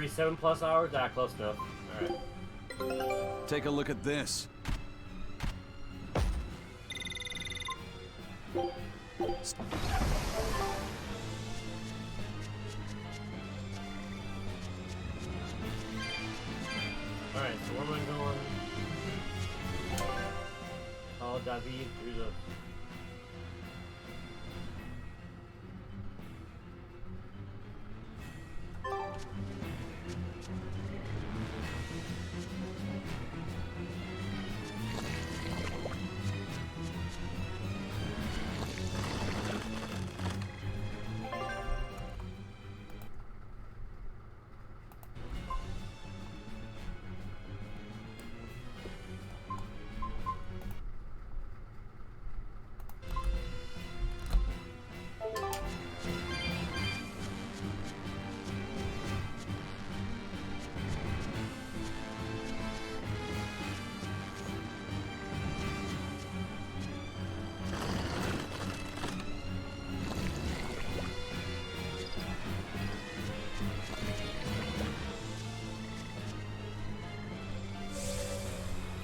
37 plus hours? Ah, close enough. Alright. Take a look at this. Alright, so where am I going? Oh, David through the...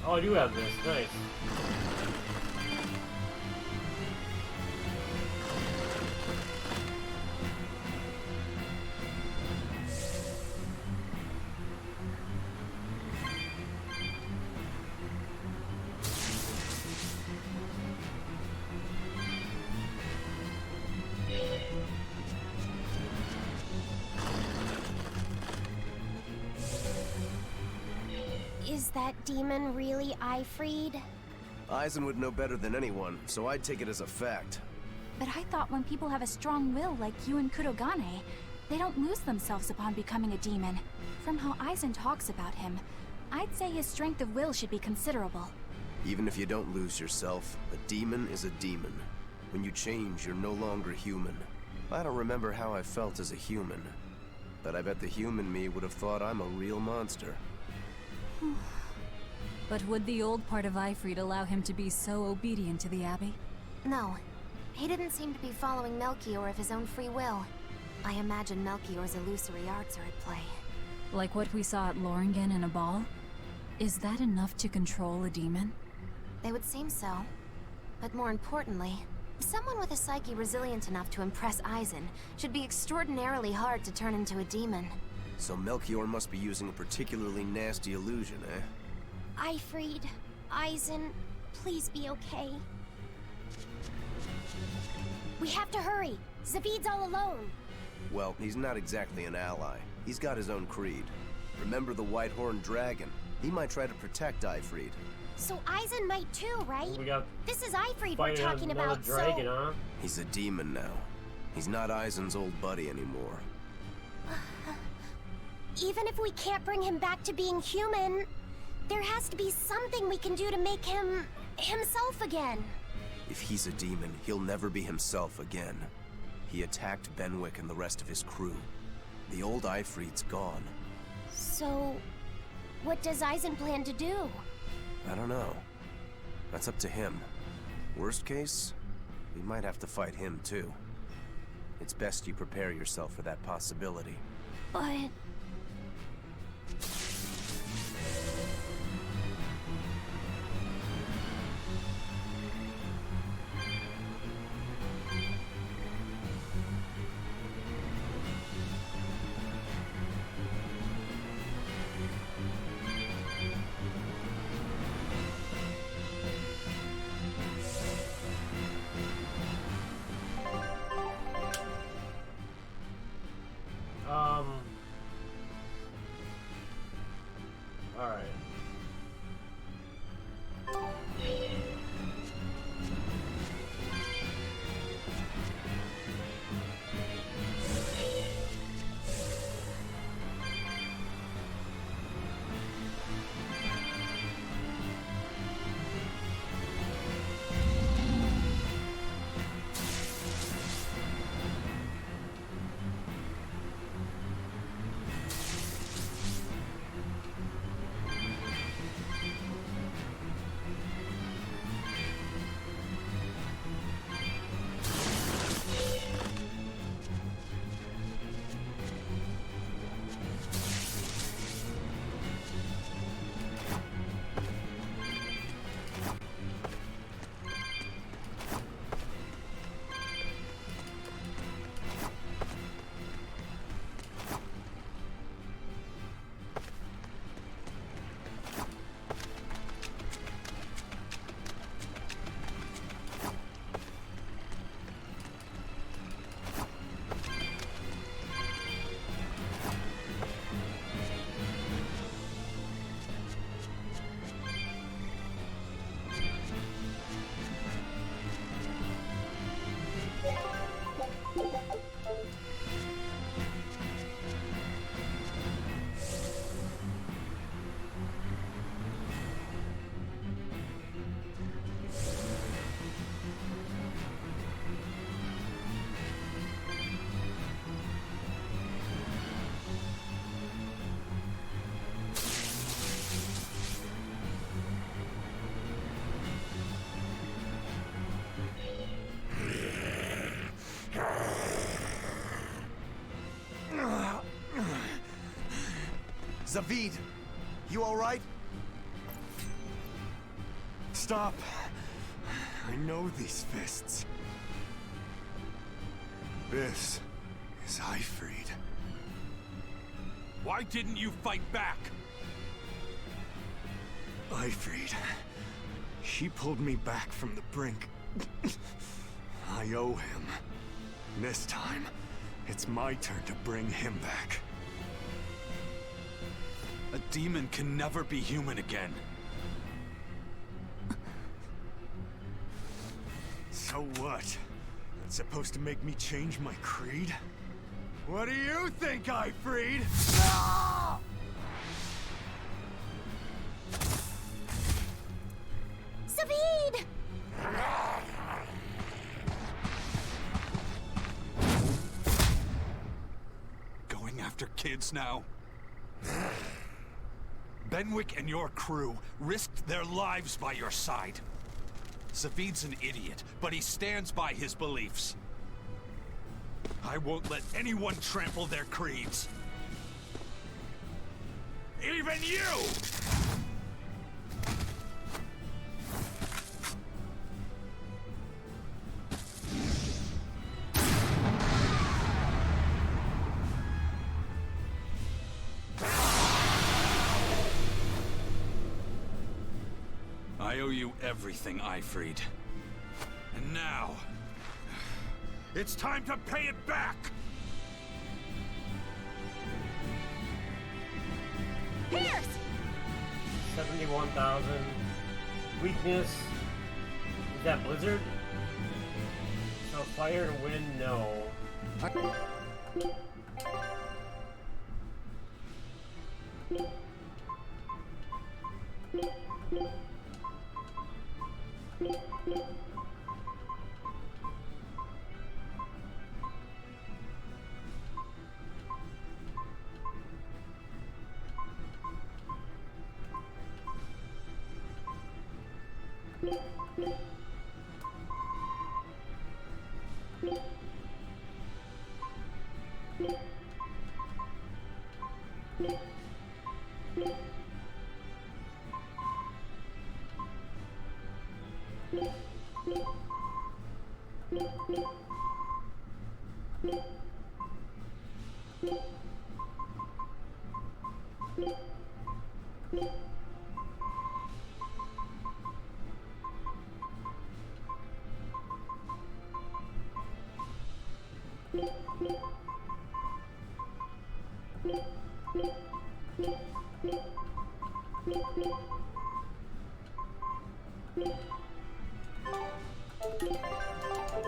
Oh, I do have this. Nice. Is that demon really Ifried? Eisen would know better than anyone, so I'd take it as a fact. But I thought when people have a strong will like you and Kurogane, they don't lose themselves upon becoming a demon. From how Eisen talks about him, I'd say his strength of will should be considerable. Even if you don't lose yourself, a demon is a demon. When you change, you're no longer human. I don't remember how I felt as a human, but I bet the human me would have thought I'm a real monster. But would the old part of Ifried allow him to be so obedient to the Abbey? No. He didn't seem to be following Melchior of his own free will. I imagine Melchior's illusory arts are at play. Like what we saw at Loringen in a ball? Is that enough to control a demon? They would seem so. But more importantly, someone with a psyche resilient enough to impress Eisen should be extraordinarily hard to turn into a demon. So Melchior must be using a particularly nasty illusion, eh? Ifried, Eisen, please be okay. We have to hurry. Zavid's all alone. Well, he's not exactly an ally. He's got his own creed. Remember the White-Horned Dragon? He might try to protect Ifried. So Eisen might too, right? We got This is Ifried we're talking about, dragon, so... huh? He's a demon now. He's not Eisen's old buddy anymore. Even if we can't bring him back to being human, there has to be something we can do to make him... himself again. If he's a demon, he'll never be himself again. He attacked Benwick and the rest of his crew. The old Ifried's gone. So... what does Eisen plan to do? I don't know. That's up to him. Worst case, we might have to fight him too. It's best you prepare yourself for that possibility. But... Zavid, you alright? Stop. I know these fists. This is Ifrid. Why didn't you fight back? Ifrid. She pulled me back from the brink. I owe him. This time, it's my turn to bring him back. A demon can never be human again. So what? That's supposed to make me change my creed? What do you think, Ifrid? Ah! Zavid! Going after kids now? Benwick and your crew risked their lives by your side. Zavid's an idiot, but he stands by his beliefs. I won't let anyone trample their creeds. Even you! I owe you everything, Ifrid. And now, it's time to pay it back! Pierce! 71,000. Weakness. Is that Blizzard? So fire and wind, no.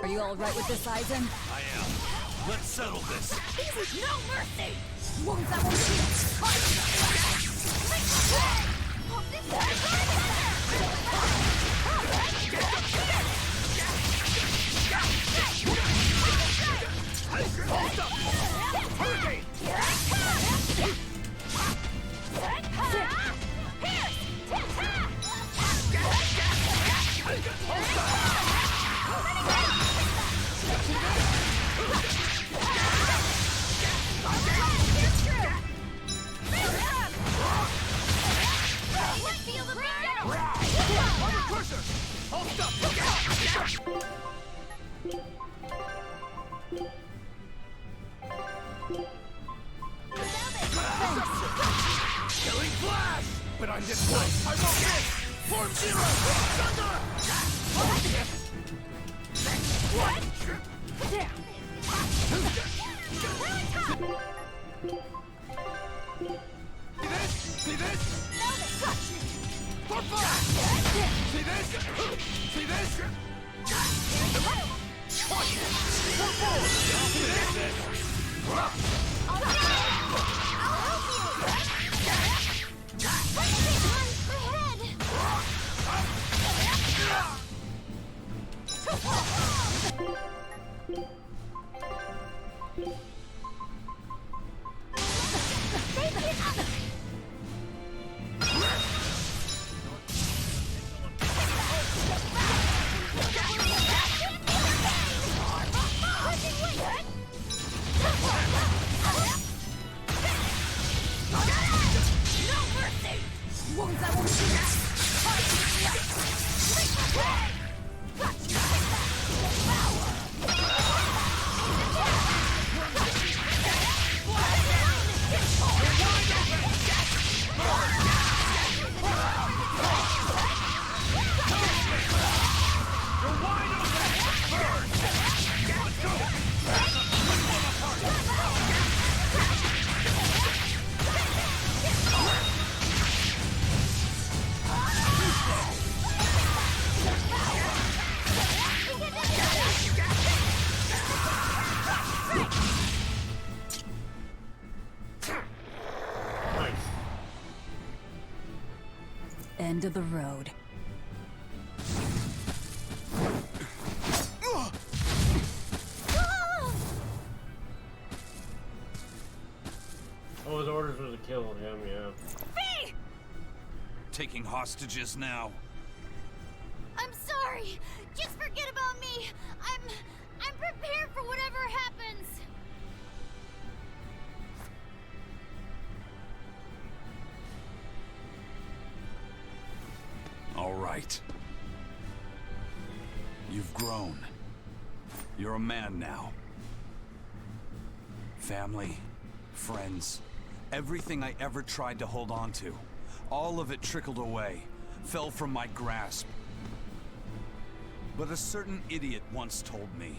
Are you all right with this, Eisen? I am. Let's settle this. This is no mercy! Wounds that will heal! Killing flash! But on this night, I won't miss! Form zero! Thunder! What? See this? For flash! See this? See this? For forward! See this? end of the road. Oh, his orders were to kill him, yeah. Fee! Taking hostages now. I'm sorry. Just forget about me. I'm prepared for whatever happens. All right. You've grown. You're a man now. Family, friends, everything I ever tried to hold on to, all of it trickled away, fell from my grasp. But a certain idiot once told me,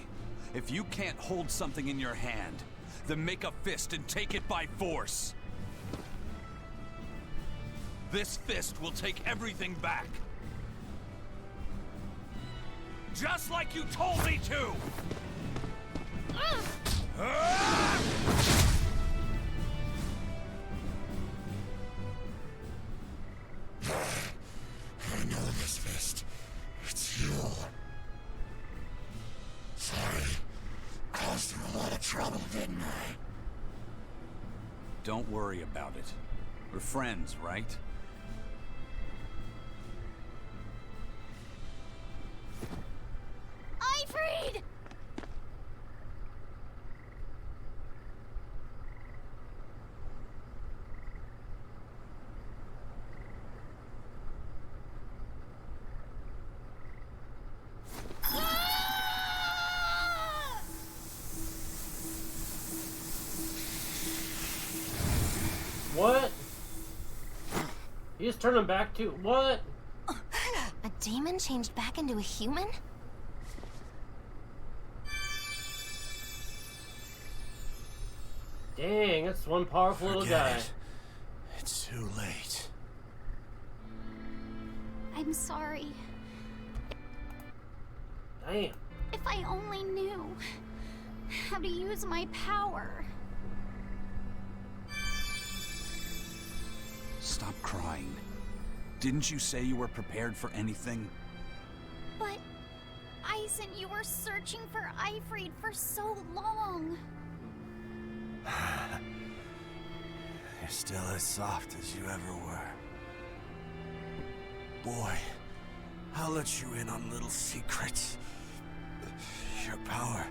if you can't hold something in your hand, then make a fist and take it by force. This fist will take everything back. Just like you told me to! I know this fist. It's you. Sorry. Caused you a lot of trouble, didn't I? Don't worry about it. We're friends, right? Ifrid! What? He just turned him back to what? A demon changed back into a human? Dang, that's one powerful little guy. It's too late. I'm sorry. Damn. If I only knew how to use my power. Stop crying. Didn't you say you were prepared for anything? But, Eisen, you were searching for Ifrid for so long. You're still as soft as you ever were. Boy, I'll let you in on little secrets. Your power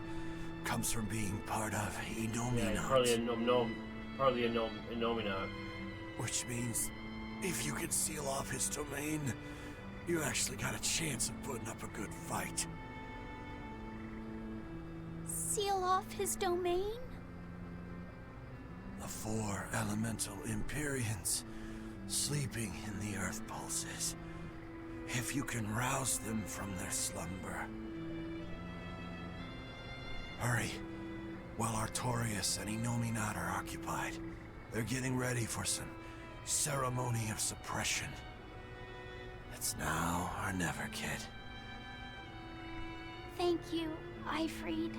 comes from being part of Yeah, Innominat. probably a Innominat. Which means, if you can seal off his domain, you actually got a chance of putting up a good fight. Seal off his domain? The 4 elemental Empyreans sleeping in the earth pulses. If you can rouse them from their slumber. Hurry, while Artorias and Innominat are occupied. They're getting ready for some ceremony of suppression. It's now or never, kid. Thank you, Ifrid.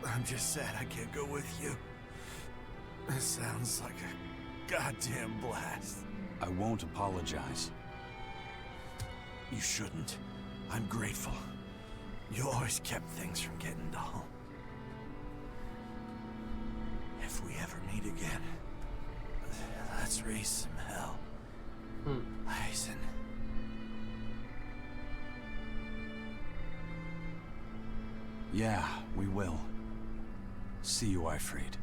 I'm just sad I can't go with you. This sounds like a goddamn blast. I won't apologize. You shouldn't. I'm grateful. You always kept things from getting dull. If we ever meet again, let's raise some hell. Eisen. Yeah, we will. See you, Ifrid.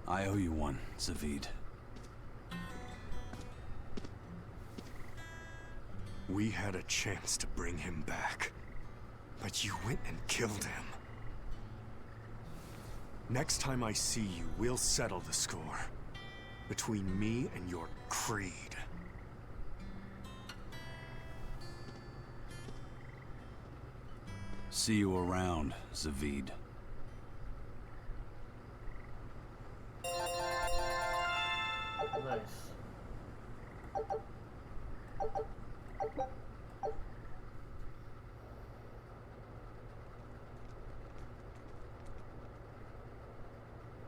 I owe you one, Zavid. We had a chance to bring him back, but you went and killed him. Next time I see you, we'll settle the score. Between me and your creed. See you around, Zavid. Nice.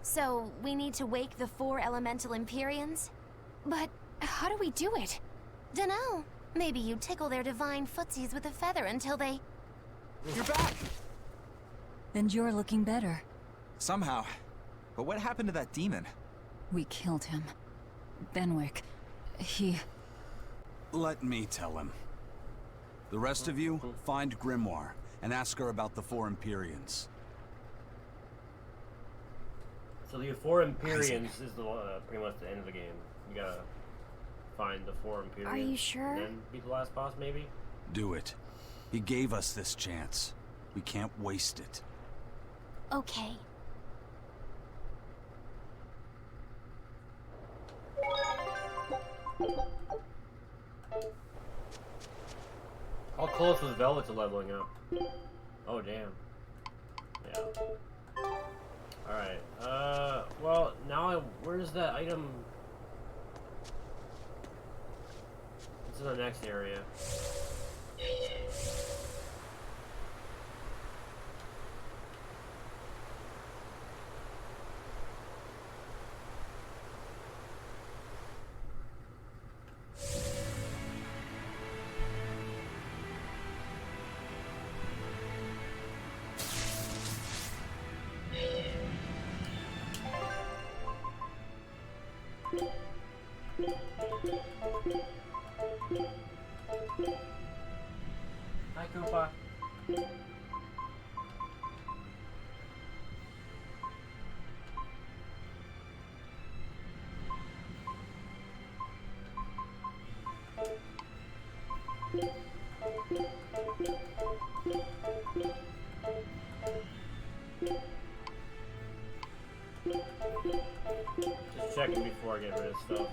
So, we need to wake the 4 elemental Empyreans? But how do we do it? Dunno. Maybe you tickle their divine footsies with a feather until they... You're back! And you're looking better. Somehow. But what happened to that demon? We killed him. Benwick. He... Let me tell him. The rest of you, find Grimoire, and ask her about the 4 Empyreans. So the 4 Empyreans is the pretty much the end of the game. You gotta find the 4 Empyreans. Are you sure? And then beat the last boss, maybe? Do it. He gave us this chance. We can't waste it. Okay. How close was Velvet to leveling up? Oh, damn. Yeah. Alright, well, now where's that item? It's in the next area. Hi, Koopa. Just checking before I get rid of stuff.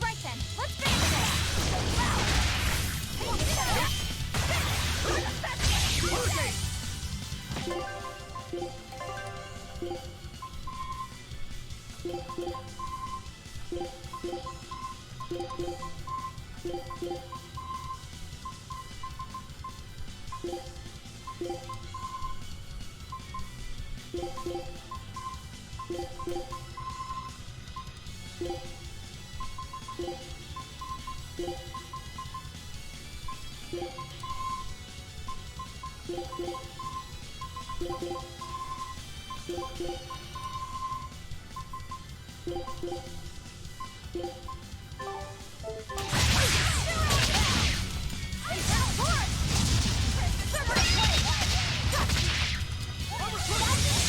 Right then, let's finish this! Wow! Come on, get out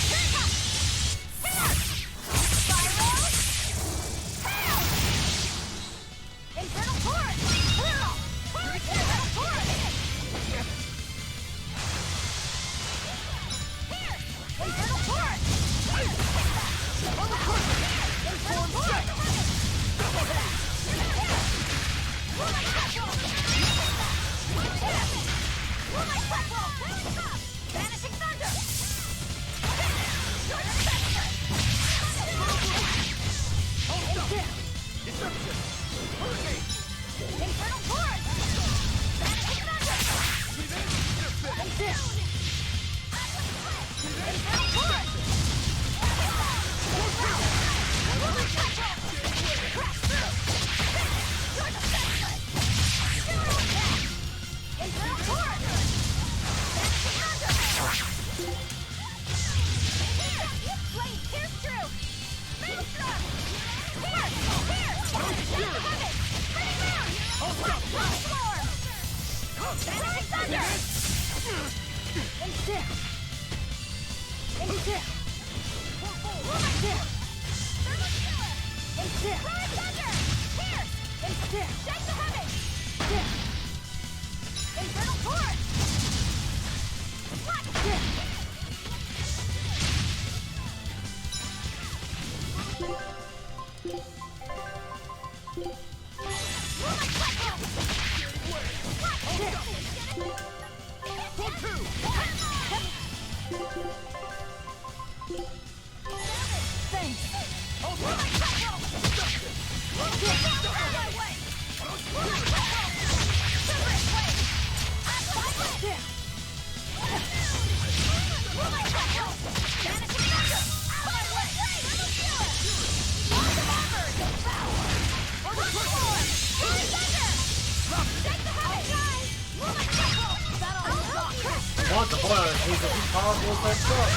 Want the boiler, he's powerful as that truck.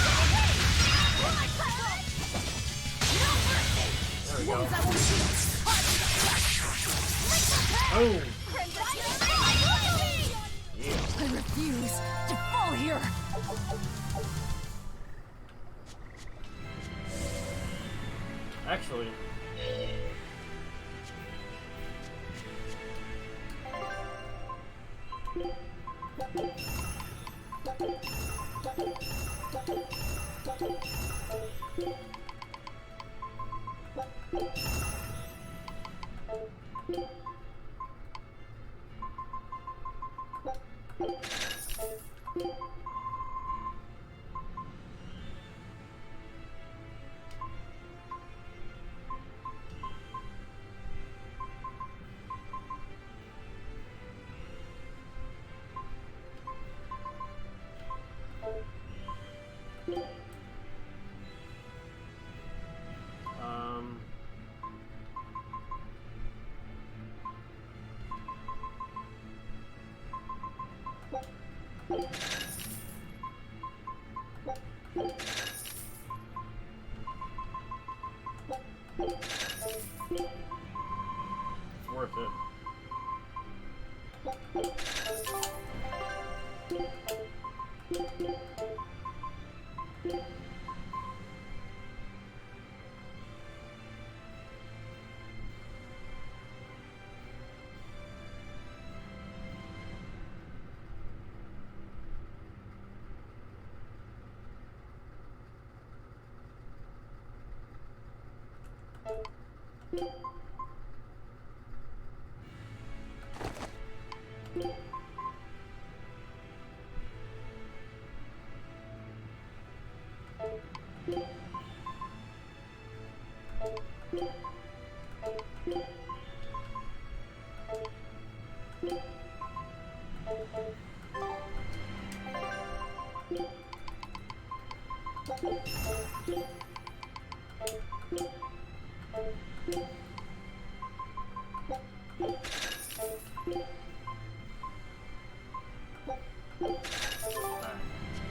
There we go. Oh! I refuse to fall here. Actually, it's worth it.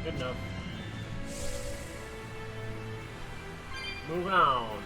Good enough. Moving on.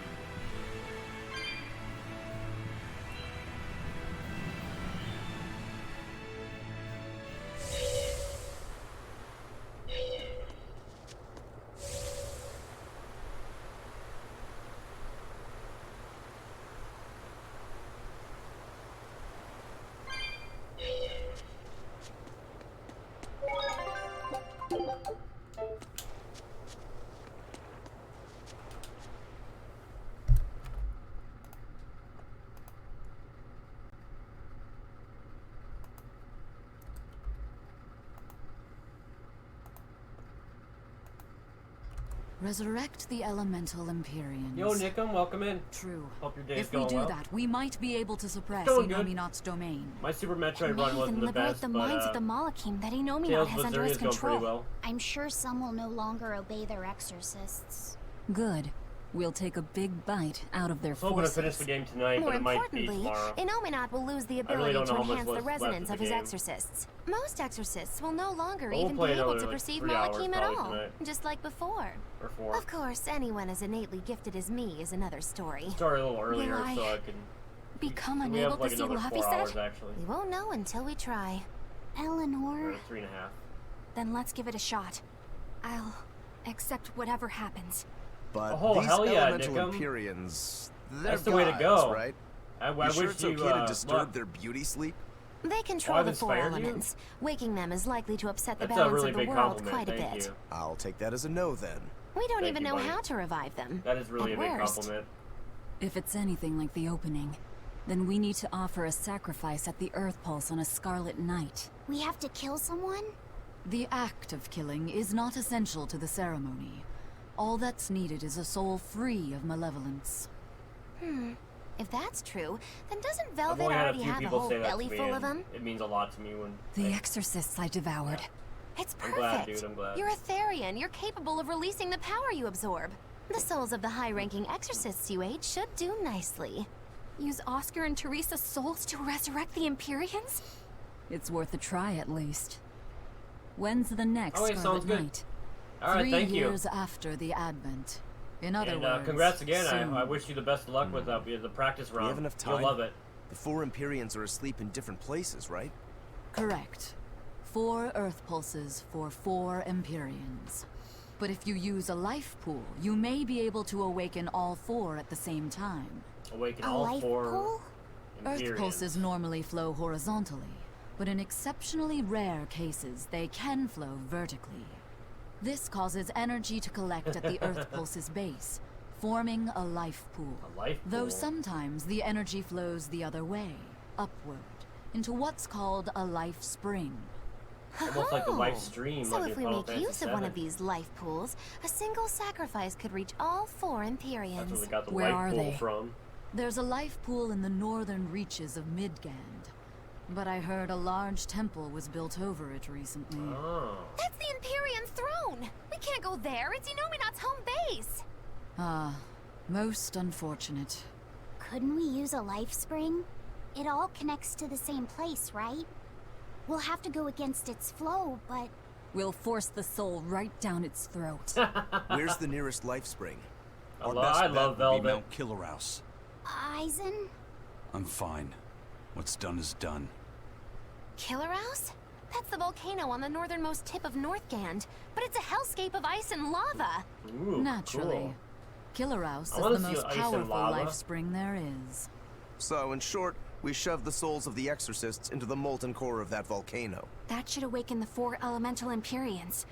Resurrect the elemental Empyreans. Yo, Nickum, welcome in. True. Hope your day's If we going do well. that, we might be able to suppress Going good. Inominat's domain. My Super Metroid And run may wasn't even the liberate best, the but minds of the Malakim that Inominat Tales has of under Berseria his is going control. pretty well. I'm sure some will no longer obey their exorcists. Good. We'll take a big bite out of their I'm hoping to forces. finish the game tonight, More but it might be importantly, tomorrow. Inominat will lose the I really ability don't to know how much enhance the left resonance of of the his game. exorcists. Most exorcists will no longer But we'll even be play able another, to like, perceive 3 hours Malakim at probably all, tonight. just like before. Or 4. Of course, anyone as innately gifted as me is another story. Started a little earlier, Will I so I can... become we unable have like to see another 4 Laphicet? hours, actually. We won't know until we try. Eleanor... Or 3.5. Then let's give it a shot. I'll accept whatever happens. But Oh, these hell yeah, elemental Nickum. They're That's the way to gods, go. right? I You sure wish it's you, okay to disturb look, their beauty sleep? They control I've the 4 inspired you? elements. Waking them is likely to upset the That's a balance really of the big world compliment, quite a thank bit. you. I'll take that as a no then. We don't Thank even you, know buddy. how to revive them. That is really At a big worst, compliment. If it's anything like the opening, then we need to offer a sacrifice at the Earth Pulse on a Scarlet Night. We have to kill someone? The act of killing is not essential to the ceremony. All that's needed is a soul free of malevolence. If that's true, then doesn't I've Velvet only had a already few have a people whole say that belly to me, full of and them? it means a lot to me when... The exorcists I devoured. It's I'm perfect. glad, dude, I'm glad. You're a Therian. You're capable of releasing the power you absorb. The souls of the high-ranking exorcists you ate should do nicely. Use Oscar and Teresa's souls to resurrect the Empyreans? It's worth a try at least. When's the next Oh, wait, Scarlet sounds good. Night? Alright, 3 thank you. years after the Advent. In other And words, congrats again. soon. I wish you the best of luck with the practice round. We have enough You'll time? love it. The 4 Empyreans are asleep in different places, right? Correct. 4 Earth Pulses for 4 Empyreans. But if you use a life pool, you may be able to awaken all 4 at the same time. Awaken A all life 4 pool? Earth Empyreans. pulses normally flow horizontally, but in exceptionally rare cases, they can flow vertically. This causes energy to collect at the Earth pulse's base, forming a life pool. A life Though pool. sometimes the energy flows the other way, upward, into what's called a life spring. Almost like the Oh, life stream. So like if in we Final make Fantasy use of one of VII. these life pools, a single sacrifice could reach all 4 That's where Empyreans. we got the Where life are pool they? from. There's a life pool in the northern reaches of Midgand, but I heard a large temple was built over it recently. Oh. That's the Empyrean throne! We can't go there, it's Inominat's home base! Ah, most unfortunate. Couldn't we use a life spring? It all connects to the same place, right? We'll have to go against its flow, but... We'll force the soul right down its throat. Where's the nearest life spring? I Our love best bet would be Velvet. Mount Killerhouse. Eisen? I'm fine. What's done is done. Killerhouse? That's the volcano on the northernmost tip of Northgand, but it's a hellscape of ice and lava! Ooh, Naturally. cool. Killerhouse I is wanna the see most ice and powerful lava. life spring there is. So, in short, we shove the souls of the exorcists into the molten core of that volcano. That should awaken the 4 elemental Empyreans.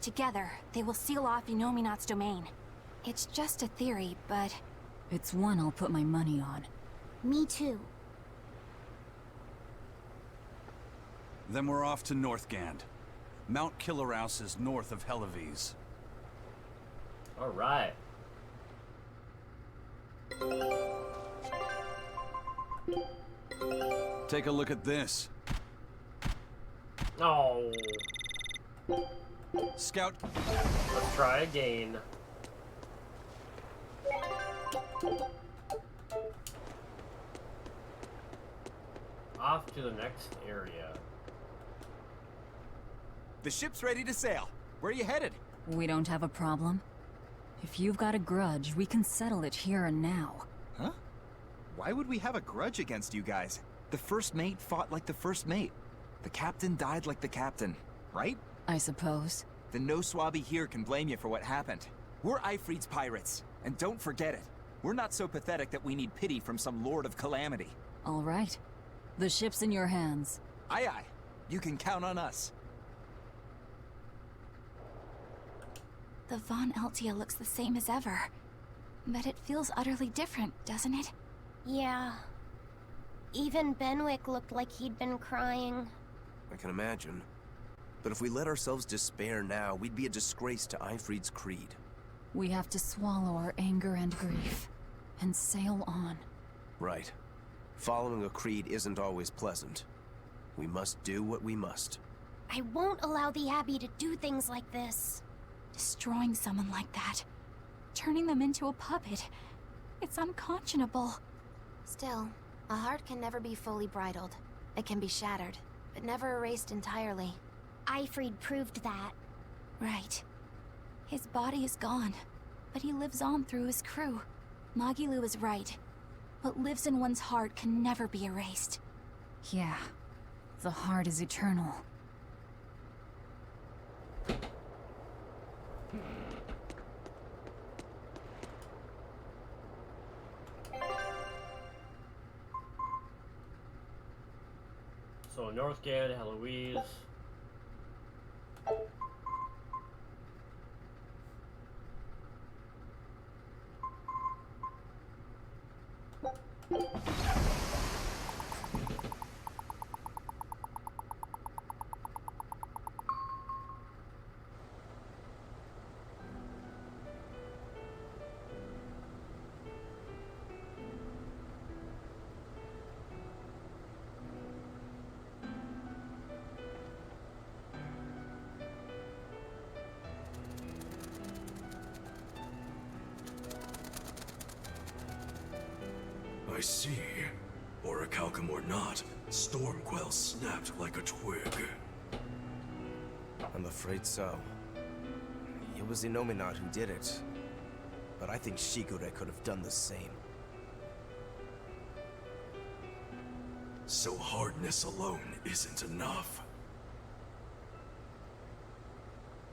Together, they will seal off Inominat's domain. It's just a theory, but... It's one I'll put my money on. Me too. Then we're off to Northgand. Mount Killerhouse is north of Helives. Alright. Take a look at this. Oh. Scout. Let's try again. Off to the next area. The ship's ready to sail. Where are you headed? We don't have a problem. If you've got a grudge, we can settle it here and now. Huh? Why would we have a grudge against you guys? The first mate fought like the first mate. The captain died like the captain, right? I suppose. Then no swabby here can blame you for what happened. We're Ifrit's pirates, and don't forget it. We're not so pathetic that we need pity from some lord of calamity. All right. The ship's in your hands. Aye aye. You can count on us. The Von Eltia looks the same as ever. But it feels utterly different, doesn't it? Yeah. Even Benwick looked like he'd been crying. I can imagine. But if we let ourselves despair now, we'd be a disgrace to Ifrit's creed. We have to swallow our anger and grief, and sail on. Right. Following a creed isn't always pleasant. We must do what we must. I won't allow the Abbey to do things like this. Destroying someone like that, turning them into a puppet, it's unconscionable. Still, a heart can never be fully bridled. It can be shattered, but never erased entirely. Aifread proved that. Right. His body is gone, but he lives on through his crew. Magilu is right. What lives in one's heart can never be erased. Yeah. The heart is eternal. So Northgate, Heloise. I see. Orichalcum or not, Stormquell snapped like a twig. I'm afraid so. It was Innominat who did it. But I think Shigure could have done the same. So hardness alone isn't enough.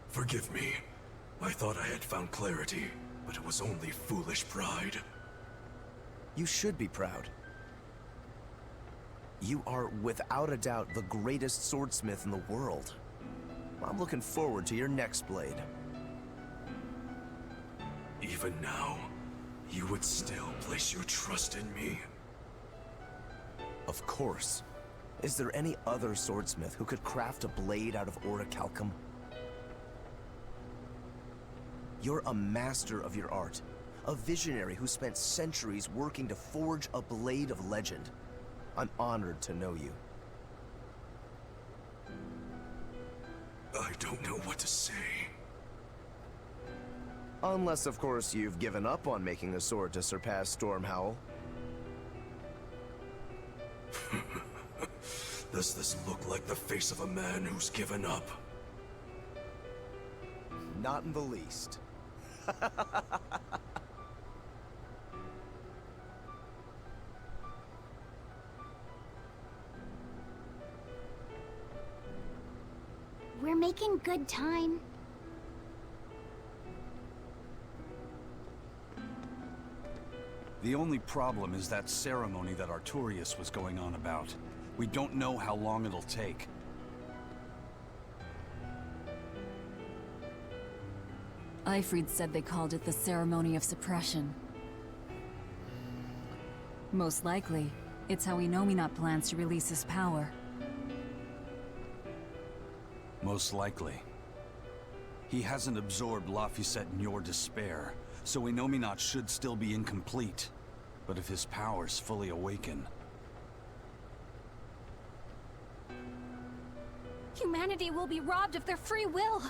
Forgive me. I thought I had found clarity, but it was only foolish pride. You should be proud. You are, without a doubt, the greatest swordsmith in the world. I'm looking forward to your next blade. Even now, you would still place your trust in me? Of course. Is there any other swordsmith who could craft a blade out of Orichalcum? You're a master of your art. A visionary who spent centuries working to forge a blade of legend. I'm honored to know you. I don't know what to say. Unless, of course, you've given up on making a sword to surpass Stormhowl. Does this look like the face of a man who's given up? Not in the least. We're making good time. The only problem is that ceremony that Artorias was going on about. We don't know how long it'll take. Aifread said they called it the Ceremony of Suppression. Most likely, it's how Innominat plans to release his power. Most likely. He hasn't absorbed Laphicet in your despair, so Innominat should still be incomplete. But if his powers fully awaken... Humanity will be robbed of their free will!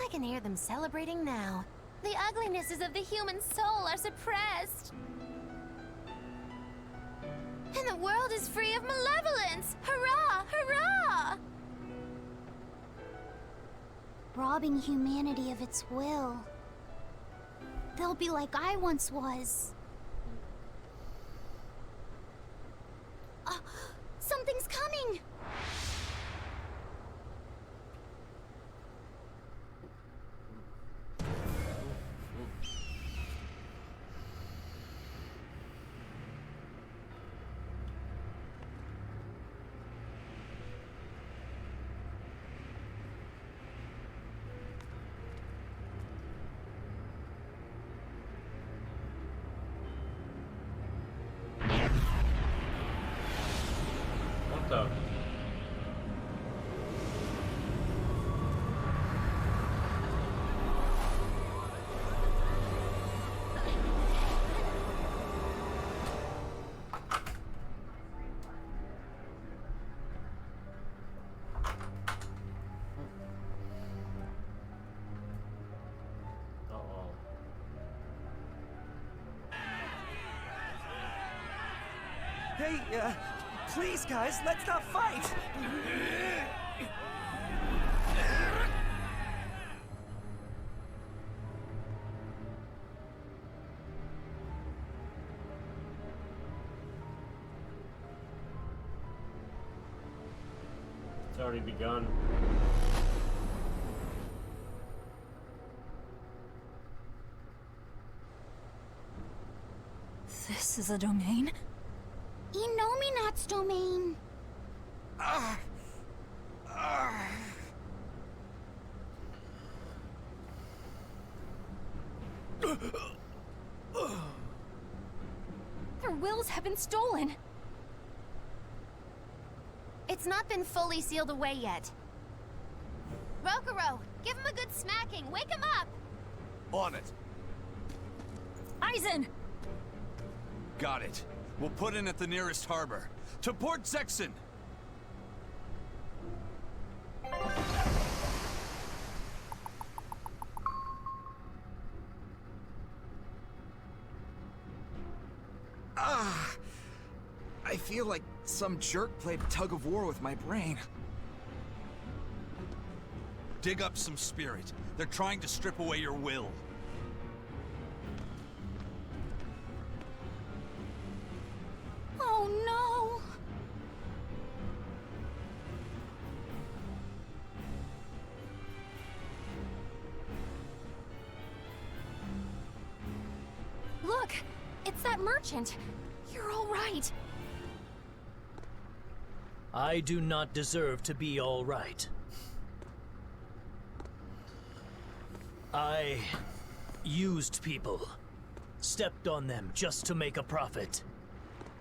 I can hear them celebrating now. The uglinesses of the human soul are suppressed. And the world is free of malevolence! Hurrah! Hurrah! Robbing humanity of its will. They'll be like I once was. Something's coming! Hey, please, guys, let's not fight! It's already begun. This is a domain? Inominat's domain. Their wills have been stolen. It's not been fully sealed away yet. Rokuro, give him a good smacking. Wake him up! On it. Aizen! Got it. We'll put in at the nearest harbor. To Port Zexon! I feel like some jerk played tug of war with my brain. Dig up some spirit. They're trying to strip away your will. Oh no! Look! It's that merchant! You're all right! I do not deserve to be all right. I used people, stepped on them just to make a profit.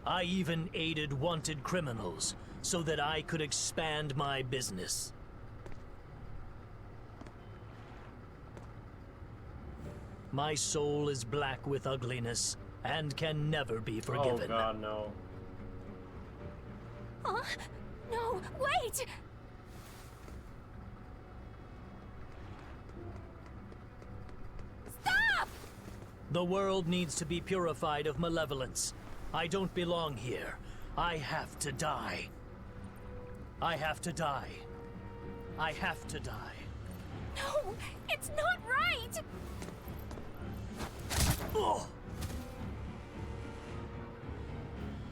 I even aided wanted criminals so that I could expand my business. My soul is black with ugliness and can never be forgiven. Oh god, no. Huh? No, wait! Stop! The world needs to be purified of malevolence. I don't belong here. I have to die. I have to die. I have to die. No, it's not right! Oh.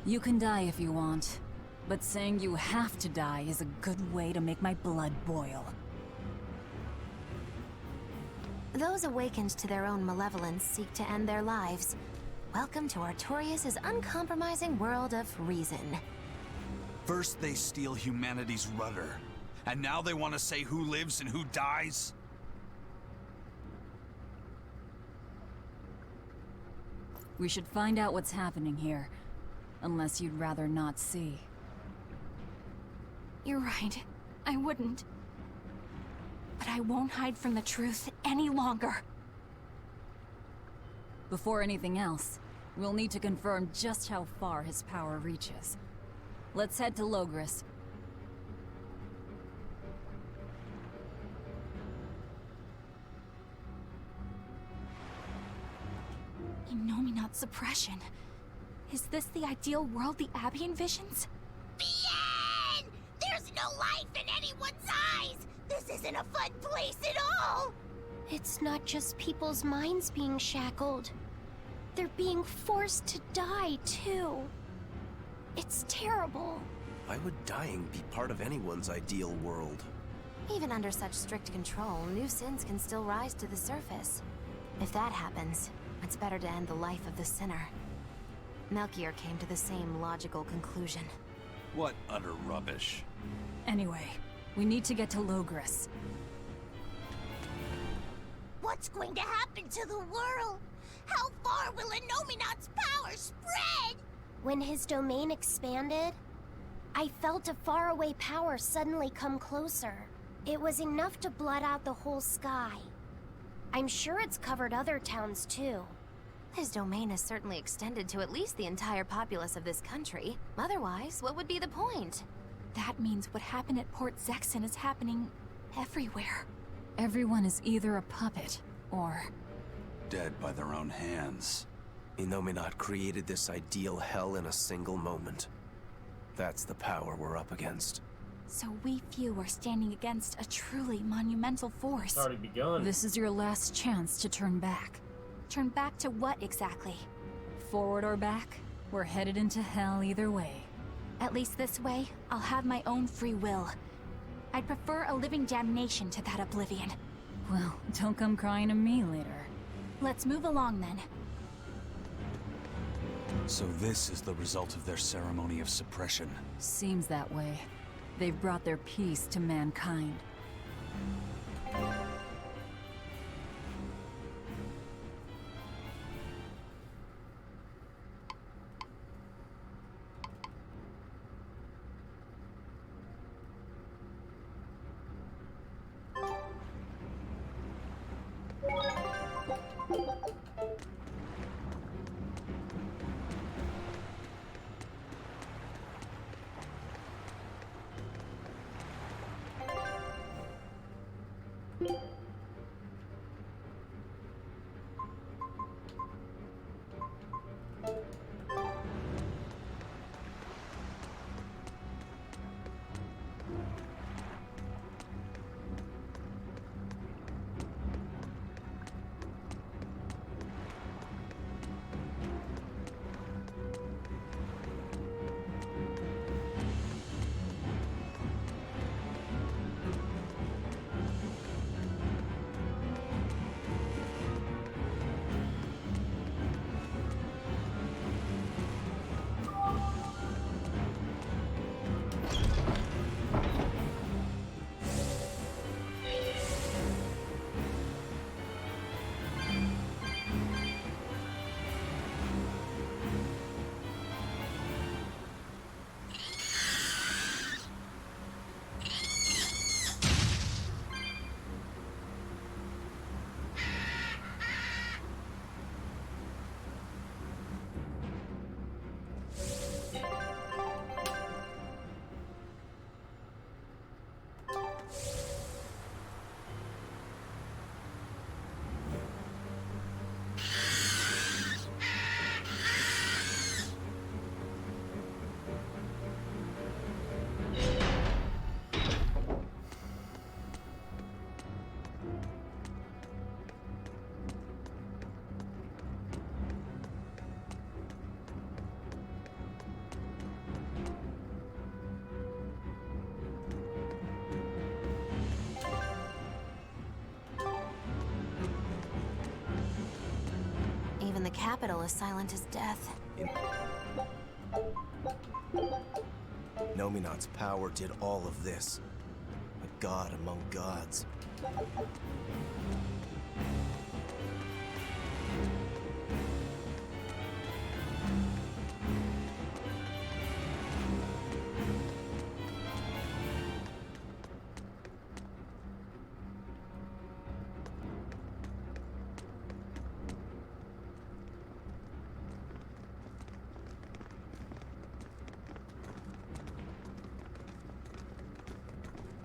You can die if you want, but saying you have to die is a good way to make my blood boil. Those awakened to their own malevolence seek to end their lives. Welcome to Artorias' uncompromising world of reason. First they steal humanity's rudder, and now they want to say who lives and who dies? We should find out what's happening here, unless you'd rather not see. You're right. I wouldn't. But I won't hide from the truth any longer. Before anything else, we'll need to confirm just how far his power reaches. Let's head to Logris. Inominat suppression. Is this the ideal world the Abbey envisions? Bien! There's no life in anyone's eyes! This isn't a fun place at all! It's not just people's minds being shackled. They're being forced to die, too. It's terrible. Why would dying be part of anyone's ideal world? Even under such strict control, new sins can still rise to the surface. If that happens, it's better to end the life of the sinner. Melchior came to the same logical conclusion. What utter rubbish. Anyway, we need to get to Logris. What's going to happen to the world? How far will Inominat's power spread? When his domain expanded, I felt a faraway power suddenly come closer. It was enough to blot out the whole sky. I'm sure it's covered other towns too. His domain is certainly extended to at least the entire populace of this country. Otherwise, what would be the point? That means what happened at Port Zexon is happening everywhere. Everyone is either a puppet, or... Dead by their own hands. Inominat created this ideal hell in a single moment. That's the power we're up against. So we few are standing against a truly monumental force. It's already begun. This is your last chance to turn back. Turn back to what exactly? Forward or back, we're headed into hell either way. At least this way, I'll have my own free will. I'd prefer a living damnation to that oblivion. Well, don't come crying to me later. Let's move along then. So this is the result of their ceremony of suppression. Seems that way. They've brought their peace to mankind. Even the capital is silent as death. Nominat's power did all of this. A god among gods.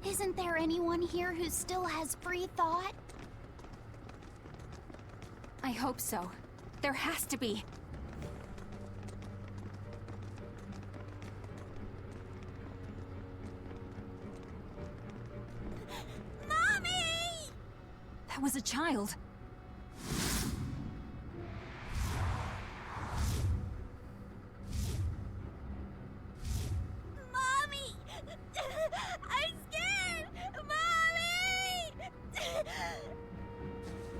Isn't there anyone here who still has free thought? I hope so. There has to be. Mommy! That was a child. Mommy! I'm scared! Mommy!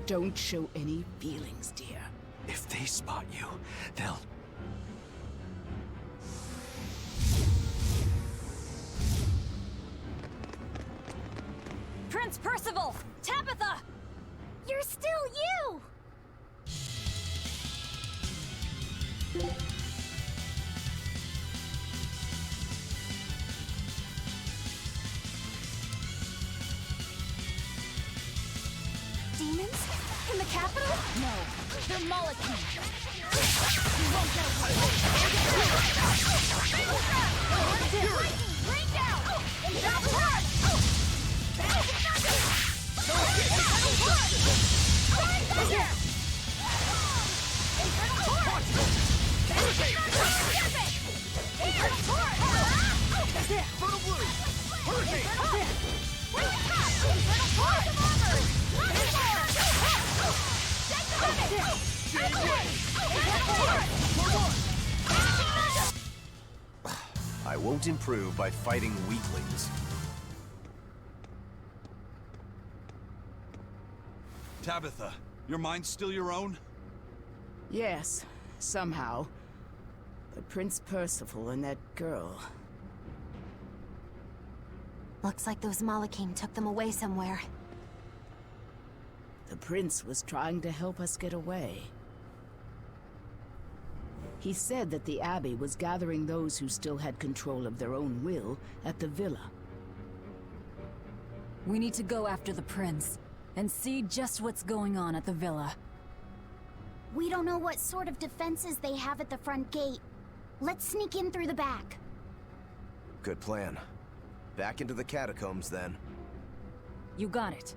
Don't show any feelings, dear. If they spot you, they'll... Prince Percival! Tabitha! You're still you! Demons? In the capital? No, they're molecules. You won't get away. Rain down! Infernal Torch! Infernal Torch! won't improve by fighting weaklings. Tabitha, your mind's still your own? Yes, somehow. But Prince Percival and that girl... Looks like those Malachim took them away somewhere. The prince was trying to help us get away. He said that the Abbey was gathering those who still had control of their own will at the villa. We need to go after the prince and see just what's going on at the villa. We don't know what sort of defenses they have at the front gate. Let's sneak in through the back. Good plan. Back into the catacombs, then. You got it.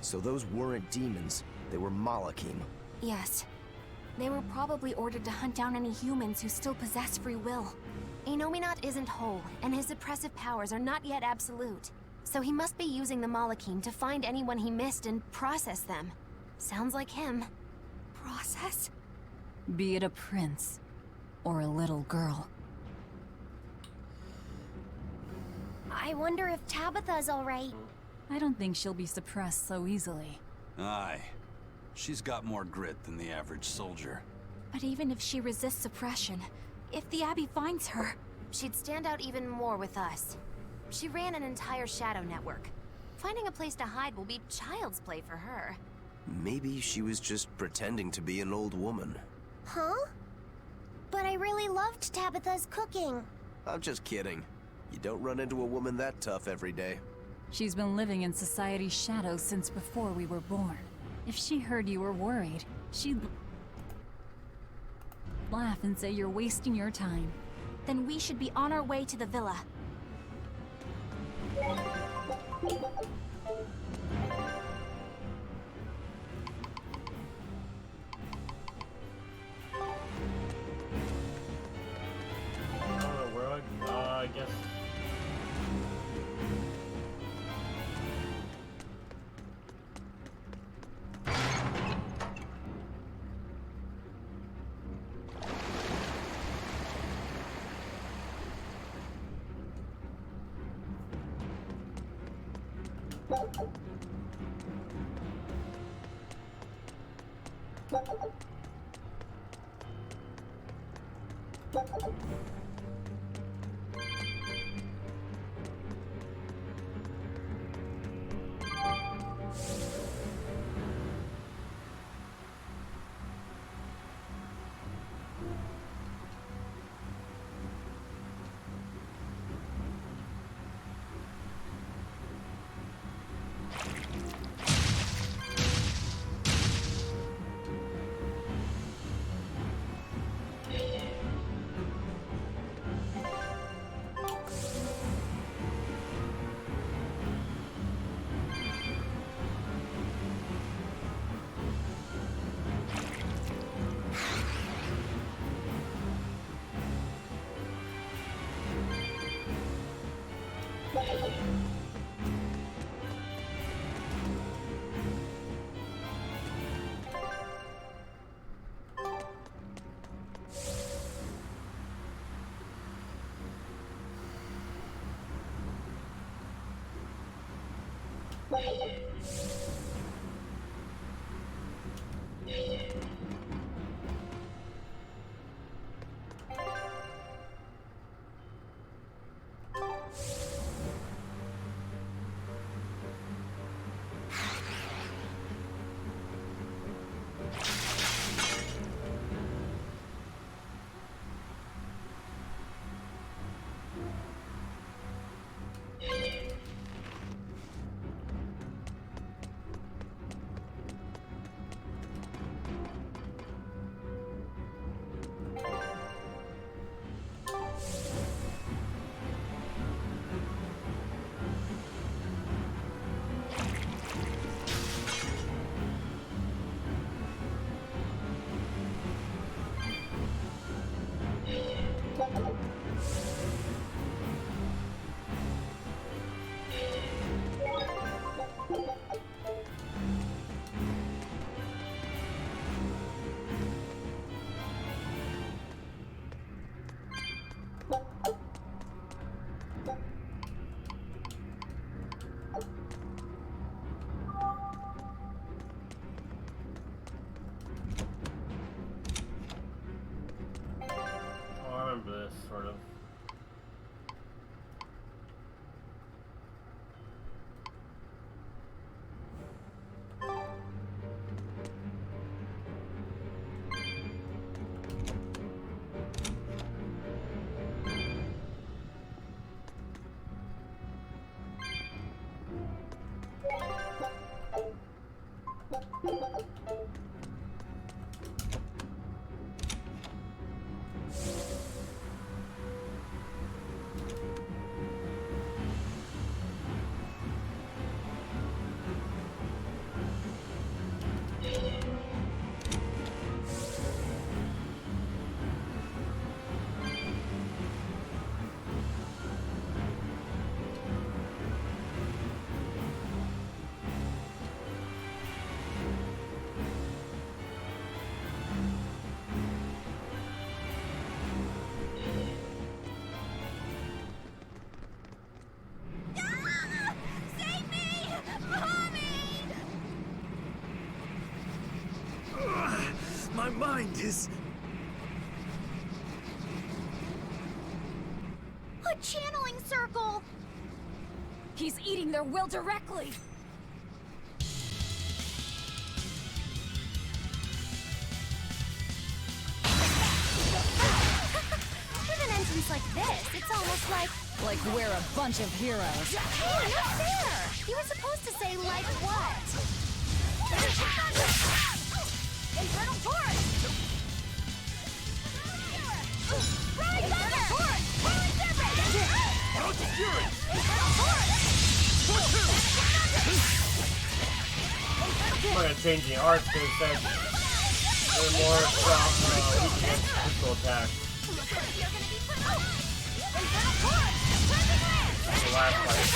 So those weren't demons, they were Malachim. Yes. They were probably ordered to hunt down any humans who still possess free will. Inominat isn't whole, and his suppressive powers are not yet absolute. So he must be using the Malachim to find anyone he missed and process them. Sounds like him. Process? Be it a prince or a little girl. I wonder if Tabitha's alright. I don't think she'll be suppressed so easily. Aye. She's got more grit than the average soldier. But even if she resists suppression, if the Abbey finds her, she'd stand out even more with us. She ran an entire shadow network. Finding a place to hide will be child's play for her. Maybe she was just pretending to be an old woman. Huh? But I really loved Tabitha's cooking. I'm just kidding. You don't run into a woman that tough every day. She's been living in society's shadows since before we were born. If she heard you were worried, she'd laugh and say you're wasting your time. Then we should be on our way to the villa. I guess. This sort of. My mind is... A channeling circle! He's eating their will directly! With an entrance like this, it's almost like... Like we're a bunch of heroes. Hey, not fair! You were supposed to say, like what? Infernal Torrent! Right thunder! Torrent! Holy Serpent! Out of fury! Infernal Torrent! I'm not gonna change the art because it says they're more strong, weak against physical attacks. The last fight.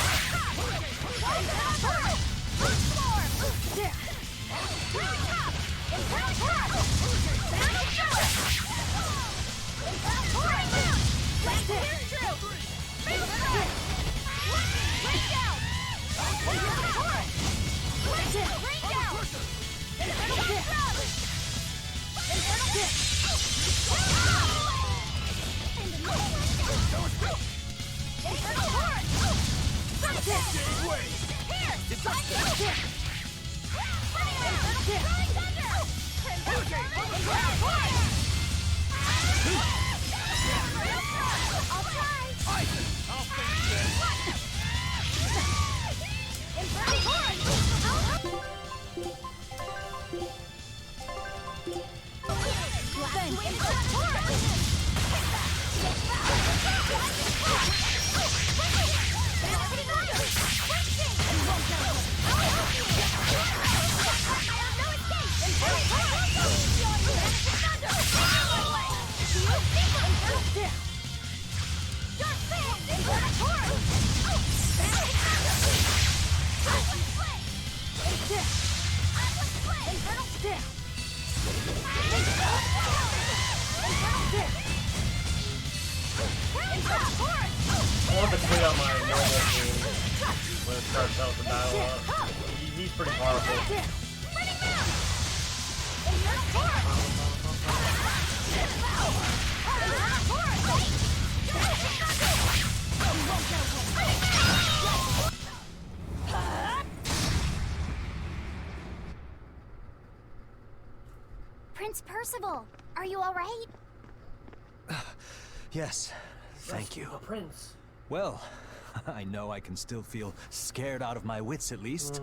on my normal team when it starts out the battle up. He's pretty powerful. Prince Percival, are you all right? Yes, thank you. The prince. Well, I know I can still feel scared out of my wits at least.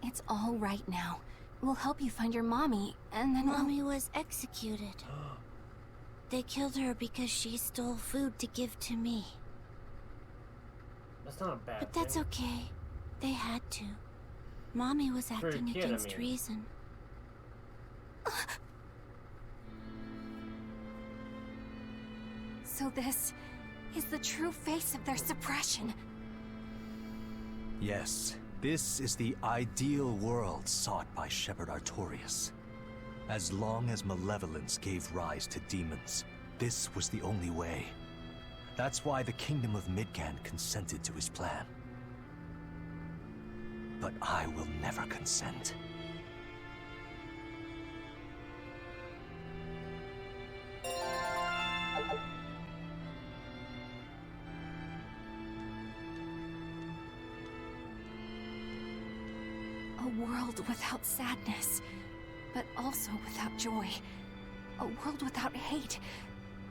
It's all right now. We'll help you find your mommy, and then Mommy was executed. They killed her because she stole food to give to me. That's not a bad But that's thing. okay. They had to. Mommy was For a acting kid, against I mean. reason. So this is the true face of their suppression. Yes, this is the ideal world sought by Shepherd Artorias. As long as malevolence gave rise to demons, this was the only way. That's why the Kingdom of Midgand consented to his plan. But I will never consent. A world without sadness, but also without joy. A world without hate,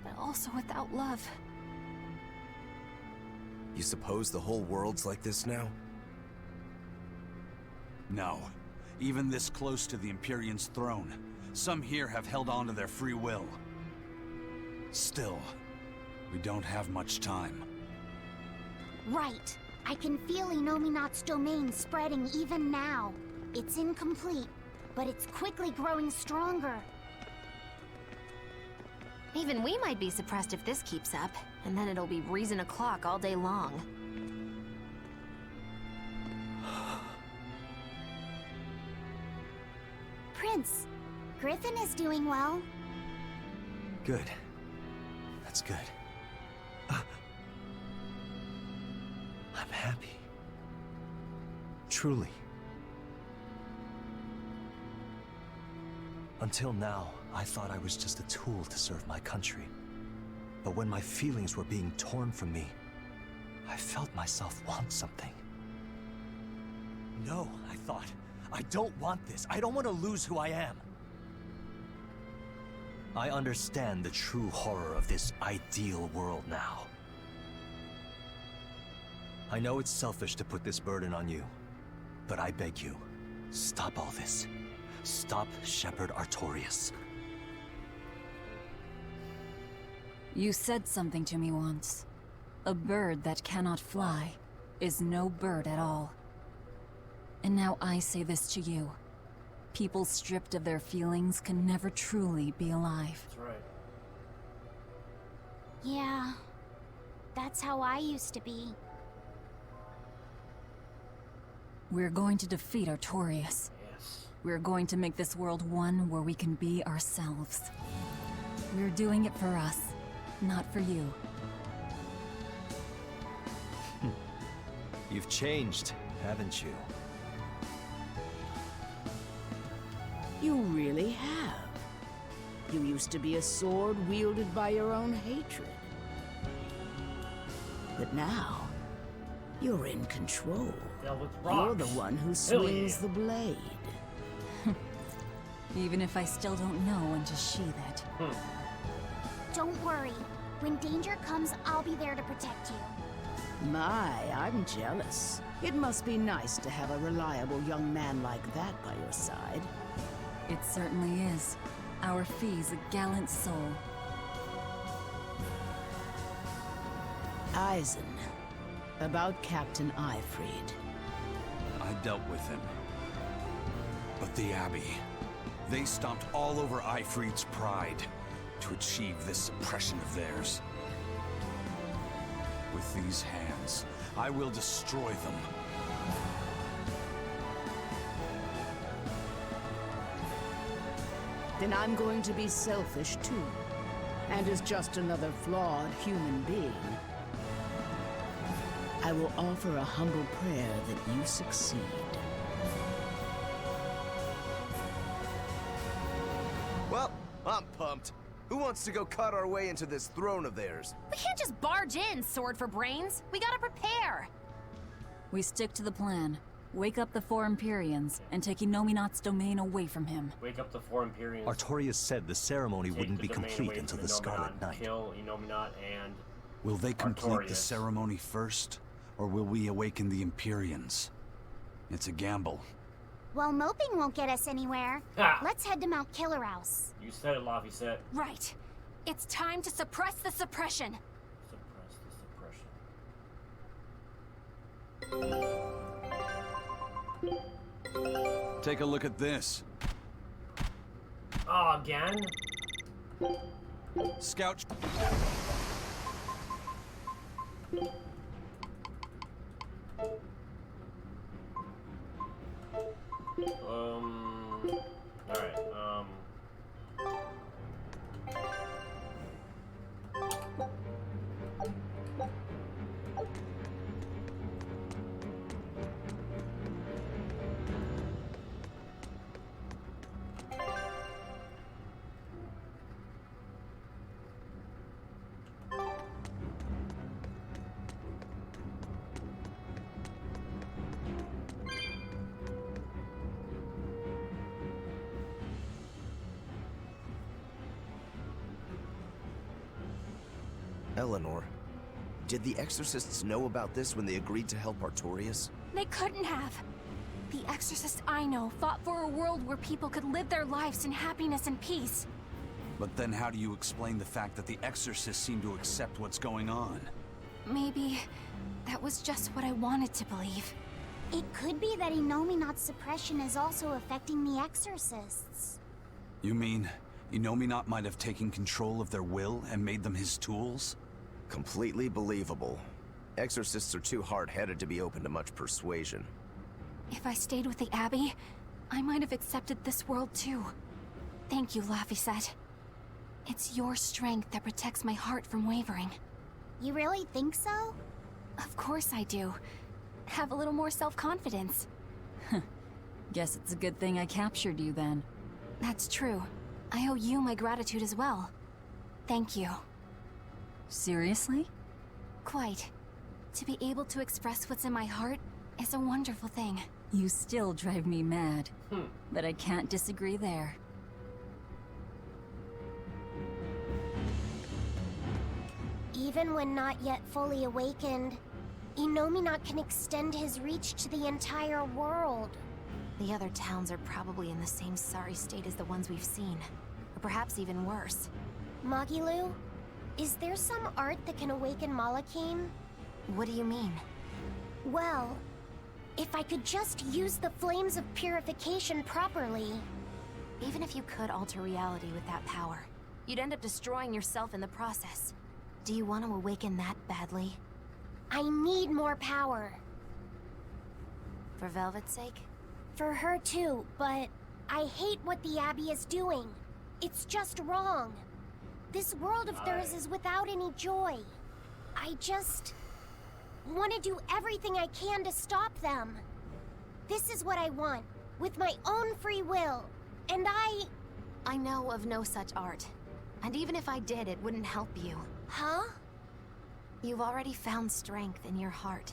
but also without love. You suppose the whole world's like this now? No. Even this close to the Empyrean's throne, some here have held on to their free will. Still, we don't have much time. Right. I can feel Inominat's domain spreading even now. It's incomplete, but it's quickly growing stronger. Even we might be suppressed if this keeps up, and then it'll be reason o'clock all day long. Prince, Griffin is doing well. Good. That's good. I'm happy. Truly. Until now, I thought I was just a tool to serve my country. But when my feelings were being torn from me, I felt myself want something. No, I thought. I don't want this. I don't want to lose who I am. I understand the true horror of this ideal world now. I know it's selfish to put this burden on you, but I beg you, stop all this. Stop Shepherd Artorias. You said something to me once. A bird that cannot fly is no bird at all. And now I say this to you. People stripped of their feelings can never truly be alive. That's right. Yeah, that's how I used to be. We're going to defeat Artorias. Yes. We're going to make this world one where we can be ourselves. We're doing it for us, not for you. You've changed, haven't you? You really have. You used to be a sword wielded by your own hatred. But now, you're in control. You're the one who swings the blade. Even if I still don't know when to sheath it. Don't worry. When danger comes, I'll be there to protect you. My, I'm jealous. It must be nice to have a reliable young man like that by your side. It certainly is. Our Fee's a gallant soul. Eisen, about Captain Ifrid. I dealt with him. But the Abbey, they stomped all over Ifrid's pride to achieve this suppression of theirs. With these hands, I will destroy them. Then I'm going to be selfish too. and is just another flawed human being, I will offer a humble prayer that you succeed. Well, I'm pumped. Who wants to go cut our way into this throne of theirs? We can't just barge in, sword for brains. We gotta prepare. We stick to the plan. Wake up the four Empyreans and take Inominat's domain away from him. Wake up the four Empyreans. Artorias said the ceremony Take wouldn't the be domain complete away until from the Scarlet Knight. Kill Inominat and Will they complete the Artorias. ceremony first, or will we awaken the Empyreans? It's a gamble. Well, moping won't get us anywhere. Ha! Let's head to Mount Killer House. You said it, Laphicet. Right. It's time to suppress the suppression. Suppress the suppression. Take a look at this. Oh, again? Scout. Alright, Eleanor, did the Exorcists know about this when they agreed to help Artorias? They couldn't have. The exorcists I know fought for a world where people could live their lives in happiness and peace. But then how do you explain the fact that the Exorcists seem to accept what's going on? Maybe that was just what I wanted to believe. It could be that Inominat's suppression is also affecting the exorcists. You mean Inominat might have taken control of their will and made them his tools? Completely believable. Exorcists are too hard-headed to be open to much persuasion. If I stayed with the Abbey, I might have accepted this world too. Thank you, Laphicet. It's your strength that protects my heart from wavering. You really think so? Of course I do. Have a little more self-confidence. Guess it's a good thing I captured you then. That's true. I owe you my gratitude as well. Thank you. Seriously? Quite. To be able to express what's in my heart is a wonderful thing. You still drive me mad. But I can't disagree there. Even when not yet fully awakened, Inominat can extend his reach to the entire world. The other towns are probably in the same sorry state as the ones we've seen. Or perhaps even worse. Magilu, is there some art that can awaken Malakim? What do you mean? Well, if I could just use the flames of purification properly. Even if you could alter reality with that power, you'd end up destroying yourself in the process. Do you want to awaken that badly? I need more power. For Velvet's sake? For her too, but I hate what the Abbey is doing. It's just wrong. This world of theirs is without any joy. I just want to do everything I can to stop them. This is what I want, with my own free will. And I know of no such art. And even if I did, it wouldn't help you. Huh? You've already found strength in your heart.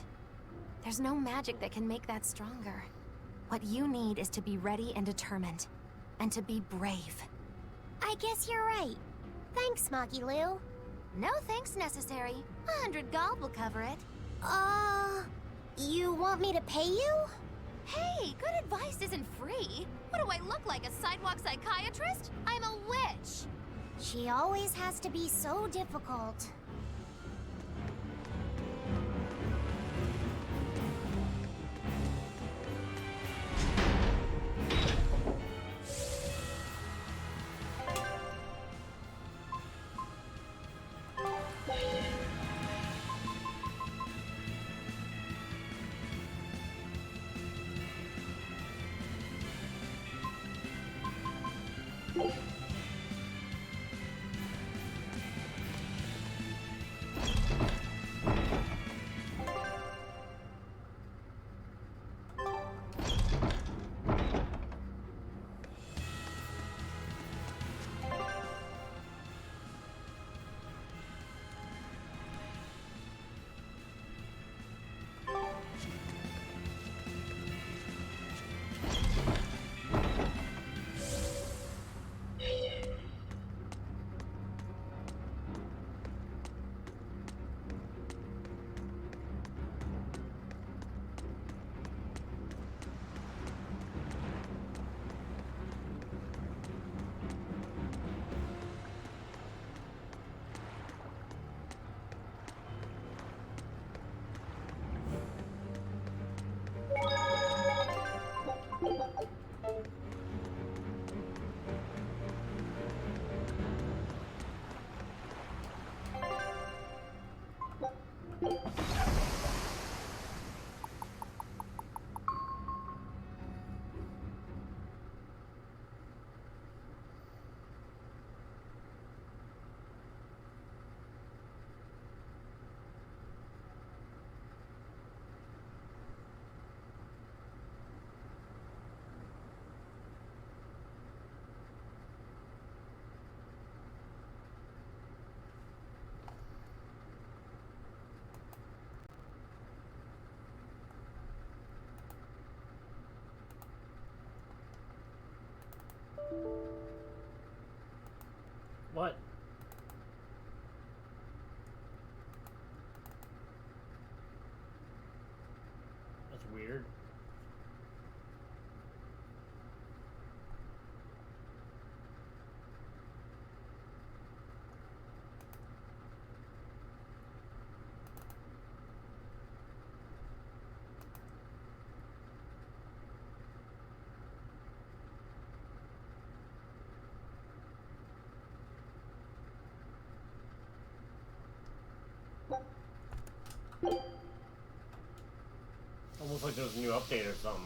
There's no magic that can make that stronger. What you need is to be ready and determined. And to be brave. I guess you're right. Thanks, Magilu. No thanks necessary. 100 gold will cover it. You want me to pay you? Hey, good advice isn't free. What do I look like, a sidewalk psychiatrist? I'm a witch. She always has to be so difficult. What? That's weird. Almost like there was a new update or something.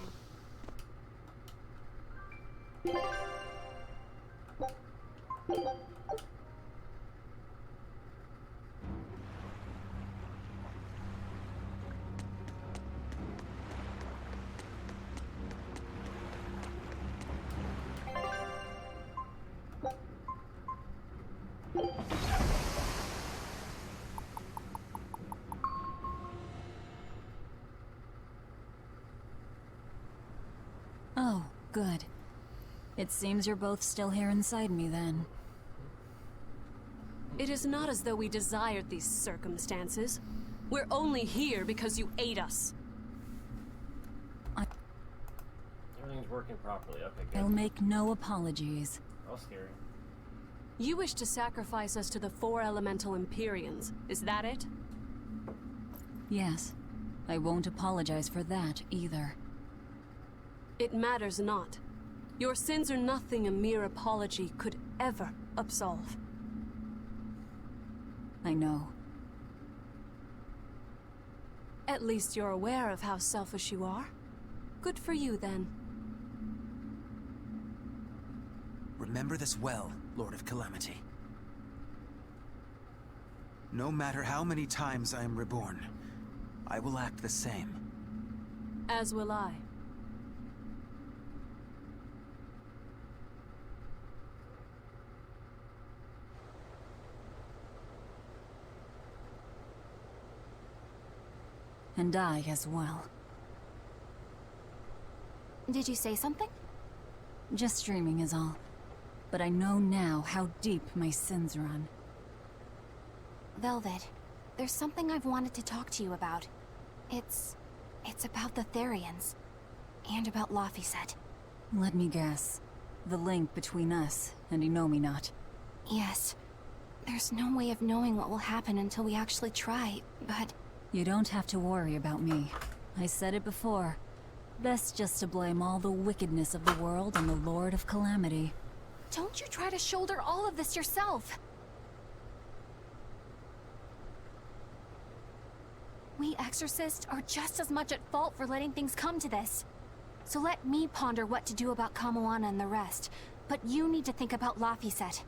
Oh, good. It seems you're both still here inside me, then. It is not as though we desired these circumstances. We're only here because you ate us. Everything's working properly. Okay, good. I'll make no apologies. That was scary. You wish to sacrifice us to the 4 elemental Empyreans. Is that it? Yes. I won't apologize for that, either. It matters not. Your sins are nothing a mere apology could ever absolve. I know. At least you're aware of how selfish you are. Good for you, then. Remember this well, Lord of Calamity. No matter how many times I am reborn, I will act the same. As will I. And I as well. Did you say something? Just dreaming is all. But I know now how deep my sins run. Velvet, there's something I've wanted to talk to you about. It's about the Therians. And about Laphicet. Let me guess. The link between us and Innominat. Yes. There's no way of knowing what will happen until we actually try, but... You don't have to worry about me. I said it before. Best just to blame all the wickedness of the world on the Lord of Calamity. Don't you try to shoulder all of this yourself! We exorcists are just as much at fault for letting things come to this. So let me ponder what to do about Kamoana and the rest, but you need to think about Laphicet.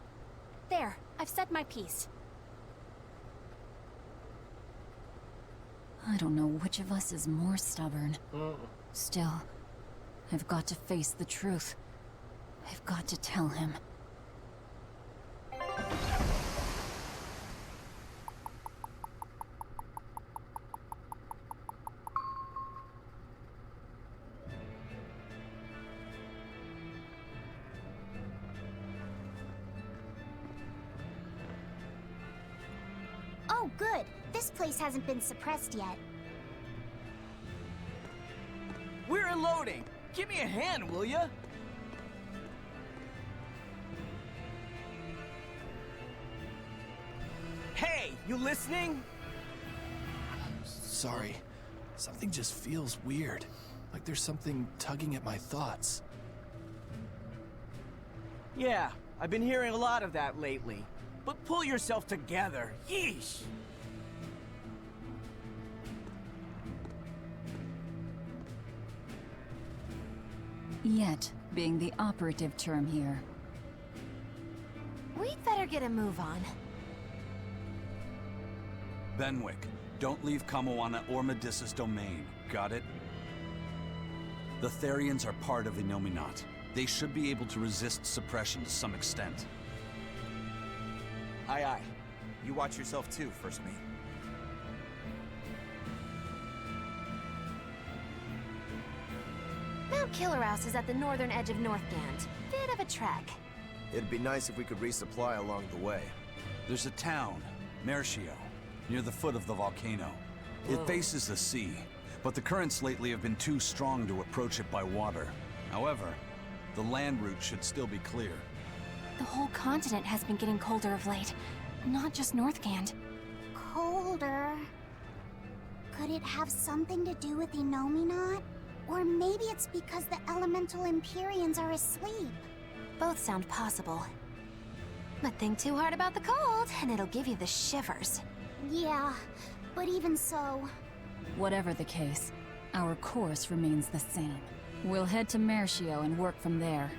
There, I've said my piece. I don't know which of us is more stubborn. Still, I've got to face the truth. I've got to tell him. Oh, good. This place hasn't been suppressed yet. We're unloading. Give me a hand, will ya? Hey, you listening? Sorry. Something just feels weird. Like there's something tugging at my thoughts. Yeah, I've been hearing a lot of that lately. But pull yourself together. Yeesh! Yet being the operative term here. We'd better get a move on. Benwick, don't leave Kamoana or Medissa's domain. Got it? The Therians are part of Innominat. They should be able to resist suppression to some extent. Aye, aye. You watch yourself too, First Mate. Mount killer house is at the northern edge of Northgand. Bit of a trek. It'd be nice if we could resupply along the way. There's a town, Mercio, near the foot of the volcano. It faces the sea, but the currents lately have been too strong to approach it by water. However, the land route should still be clear. The whole continent has been getting colder of late, not just Northgand. Colder. Could it have something to do with Innominat? Or maybe it's because the elemental Empyreans are asleep. Both sound possible. But think too hard about the cold, and it'll give you the shivers. Yeah, but even so... Whatever the case, our course remains the same. We'll head to Mercio and work from there.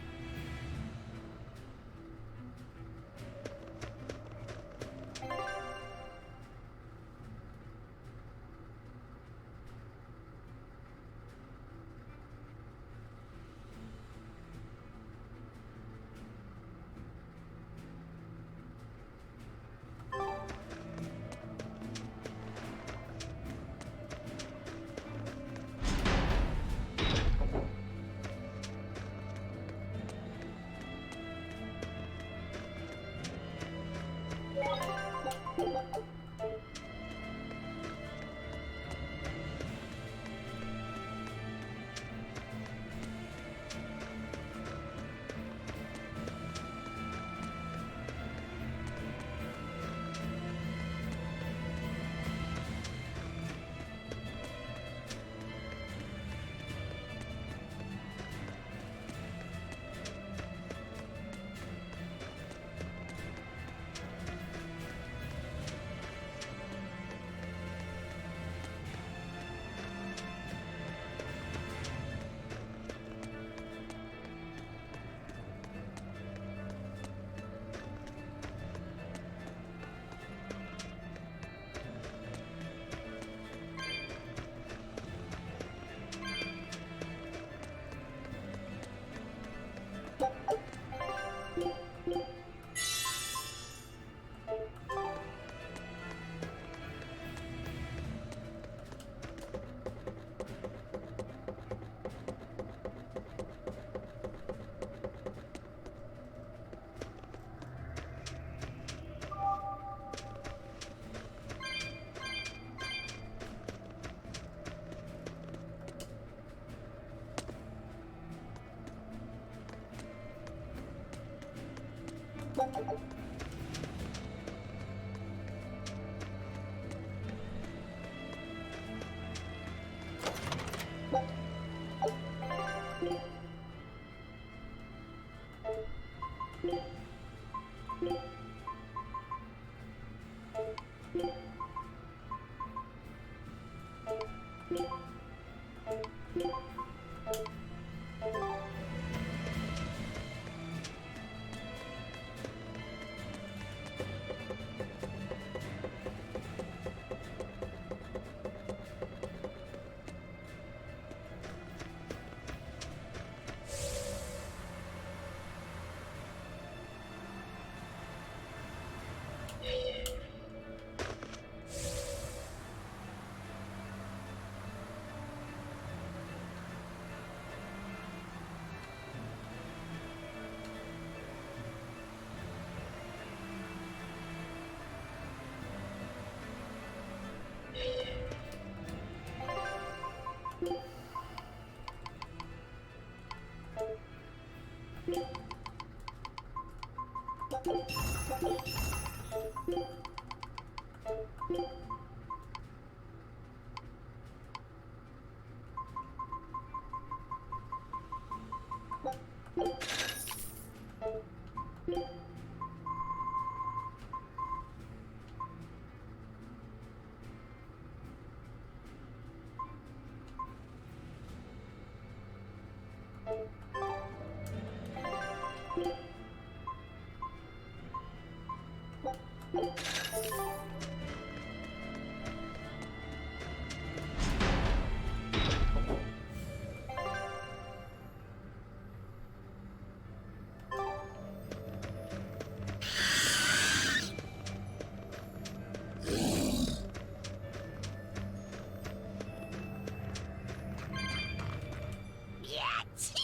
Yet!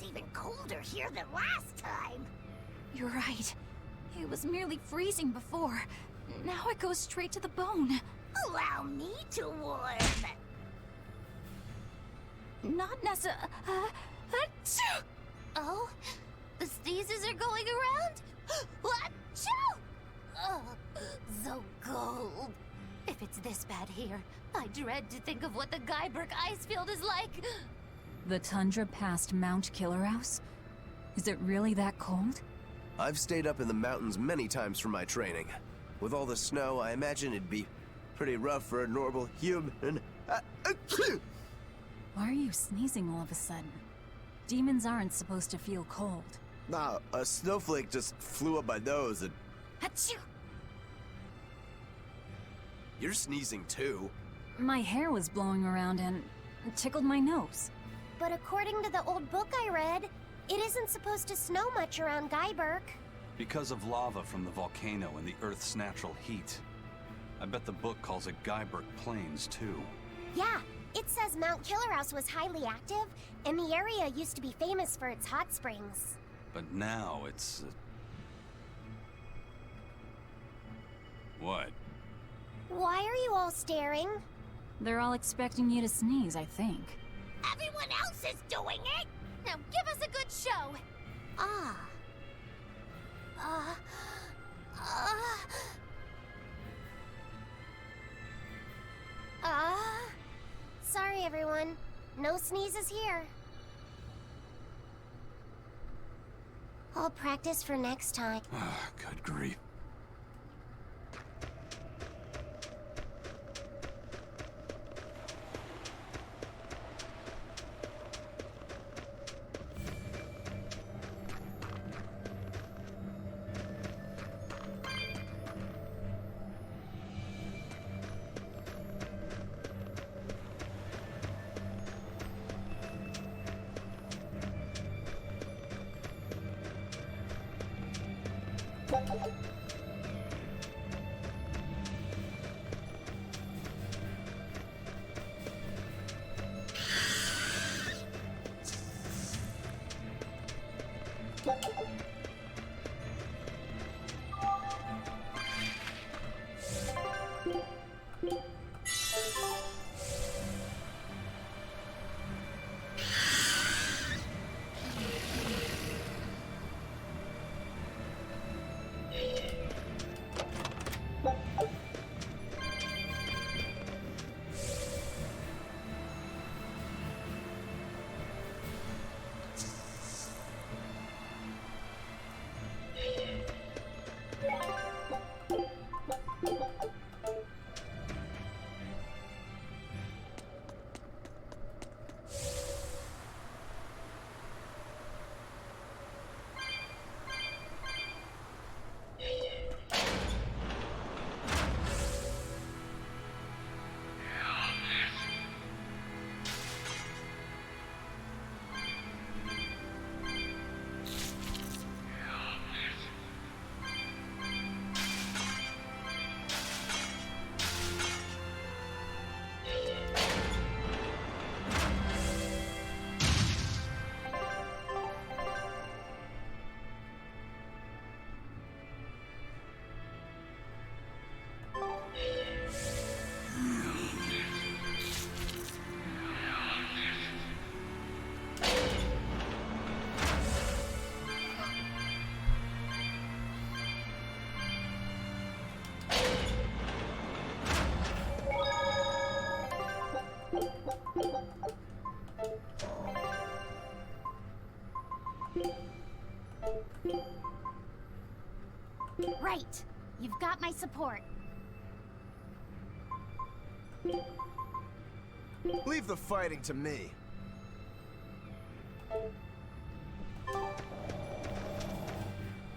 even colder here than last time. You're right. It was merely freezing before. Now it goes straight to the bone. Allow me to warm. Not necessarily. Oh, the sneezes are going around? Achoo! Oh, so cold. If it's this bad here, I dread to think of what the Guyberg ice field is like. The tundra past Mount Killerhouse? Is it really that cold? I've stayed up in the mountains many times for my training. With all the snow, I imagine it'd be pretty rough for a normal human. Why are you sneezing all of a sudden? Demons aren't supposed to feel cold. Nah, a snowflake just flew up my nose and... Achoo! You're sneezing too. My hair was blowing around and tickled my nose. But according to the old book I read, it isn't supposed to snow much around Guyberg. Because of lava from the volcano and the Earth's natural heat. I bet the book calls it Guyberg Plains, too. Yeah, it says Mount Killerhouse was highly active, and the area used to be famous for its hot springs. But now it's... What? Why are you all staring? They're all expecting you to sneeze, I think. Everyone else is doing it! Now give us a good show! Sorry everyone. No sneezes here. I'll practice for next time. Good grief. Right. You've got my support. Leave the fighting to me.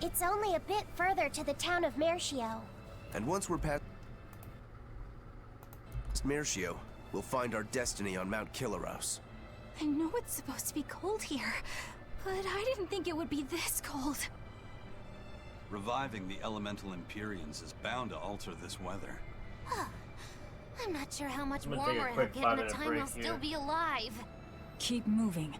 It's only a bit further to the town of Mercio. And once we're past Mercio, we'll find our destiny on Mount Killerhouse. I know it's supposed to be cold here, but I didn't think it would be this cold. Reviving the elemental Empyreans is bound to alter this weather. I'm not sure how much I'm gonna take a warmer quick it'll get in a 5-minute time break I'll still here. be alive. Keep moving.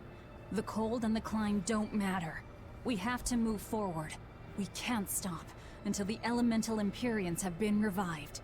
The cold and the climb don't matter. We have to move forward. We can't stop until the elemental Empyreans have been revived.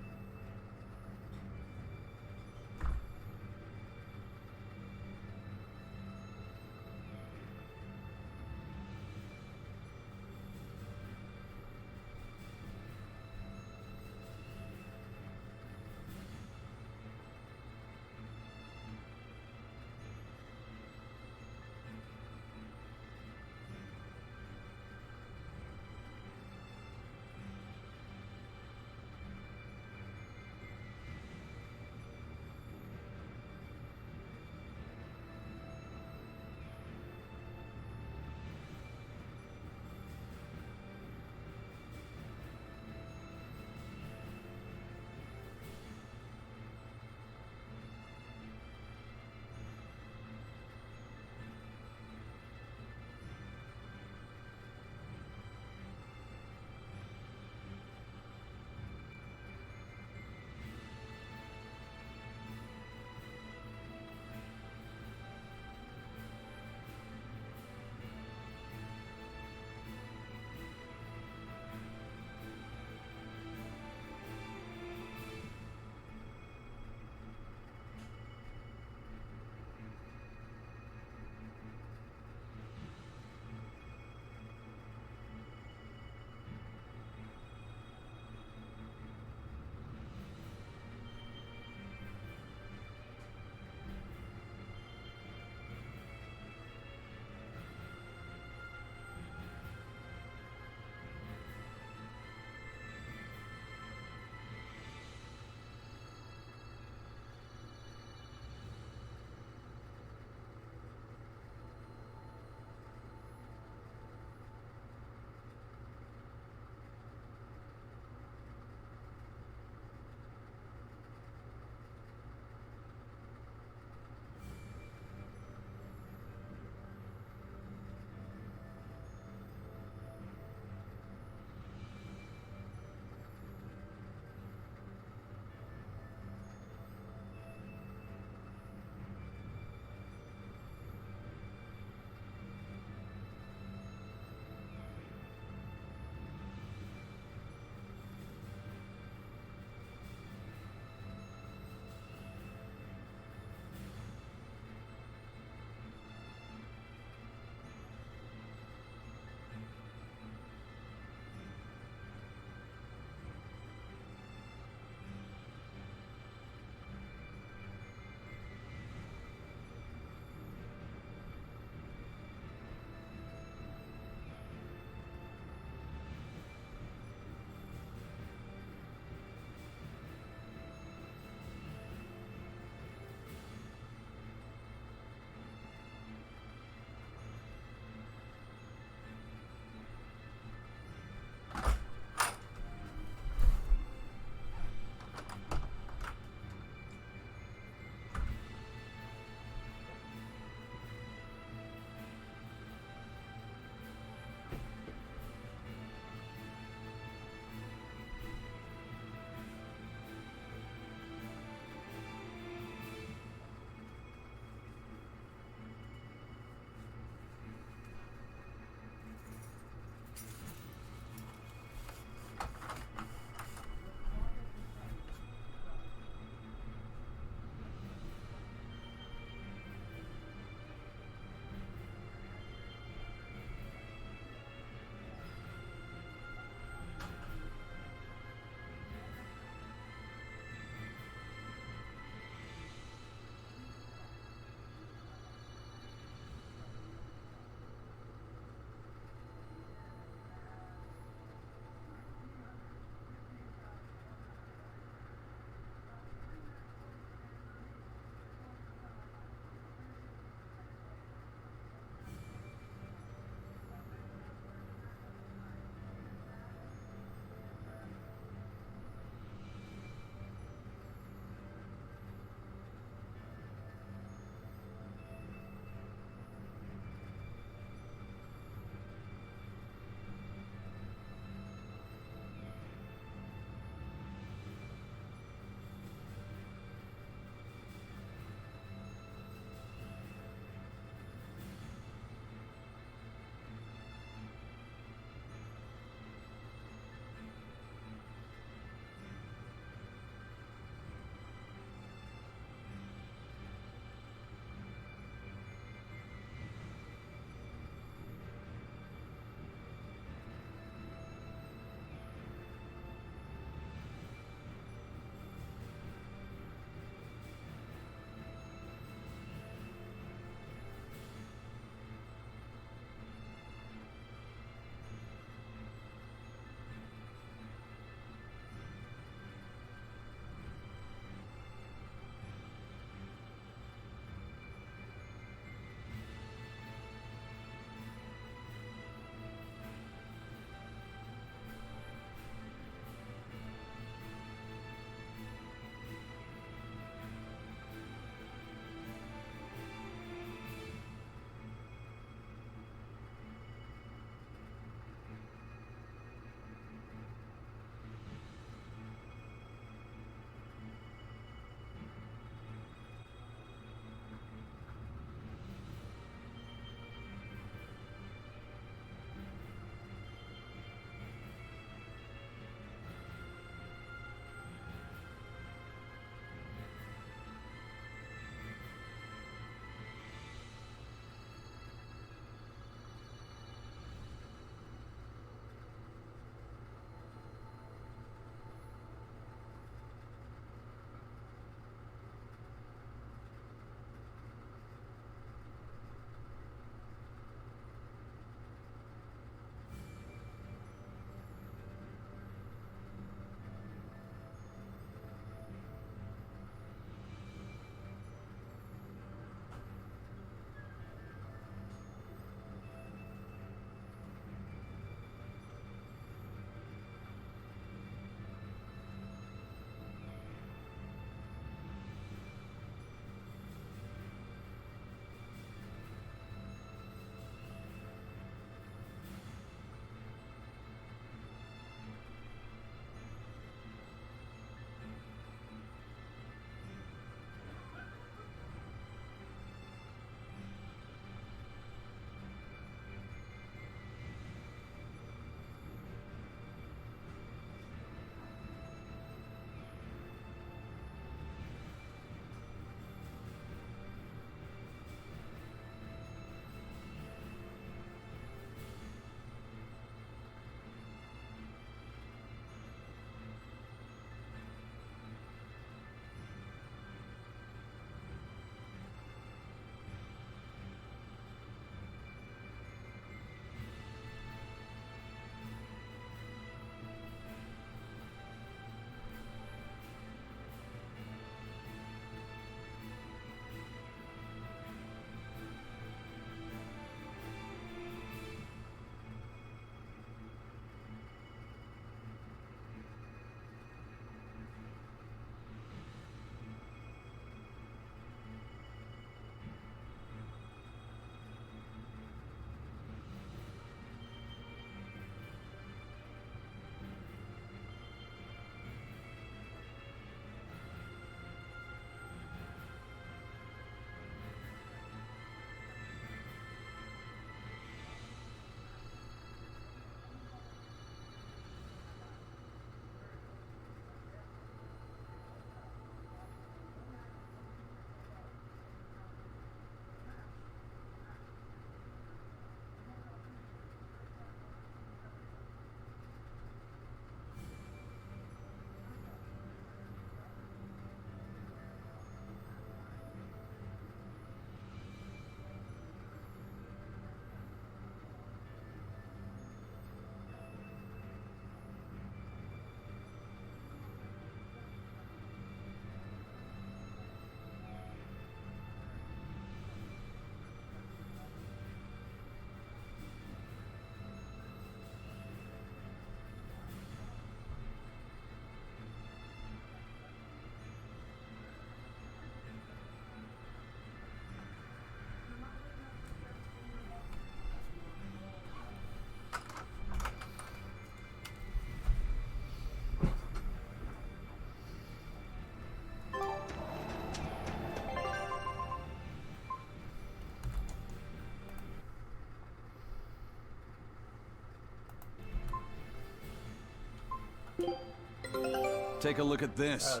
Take a look at this.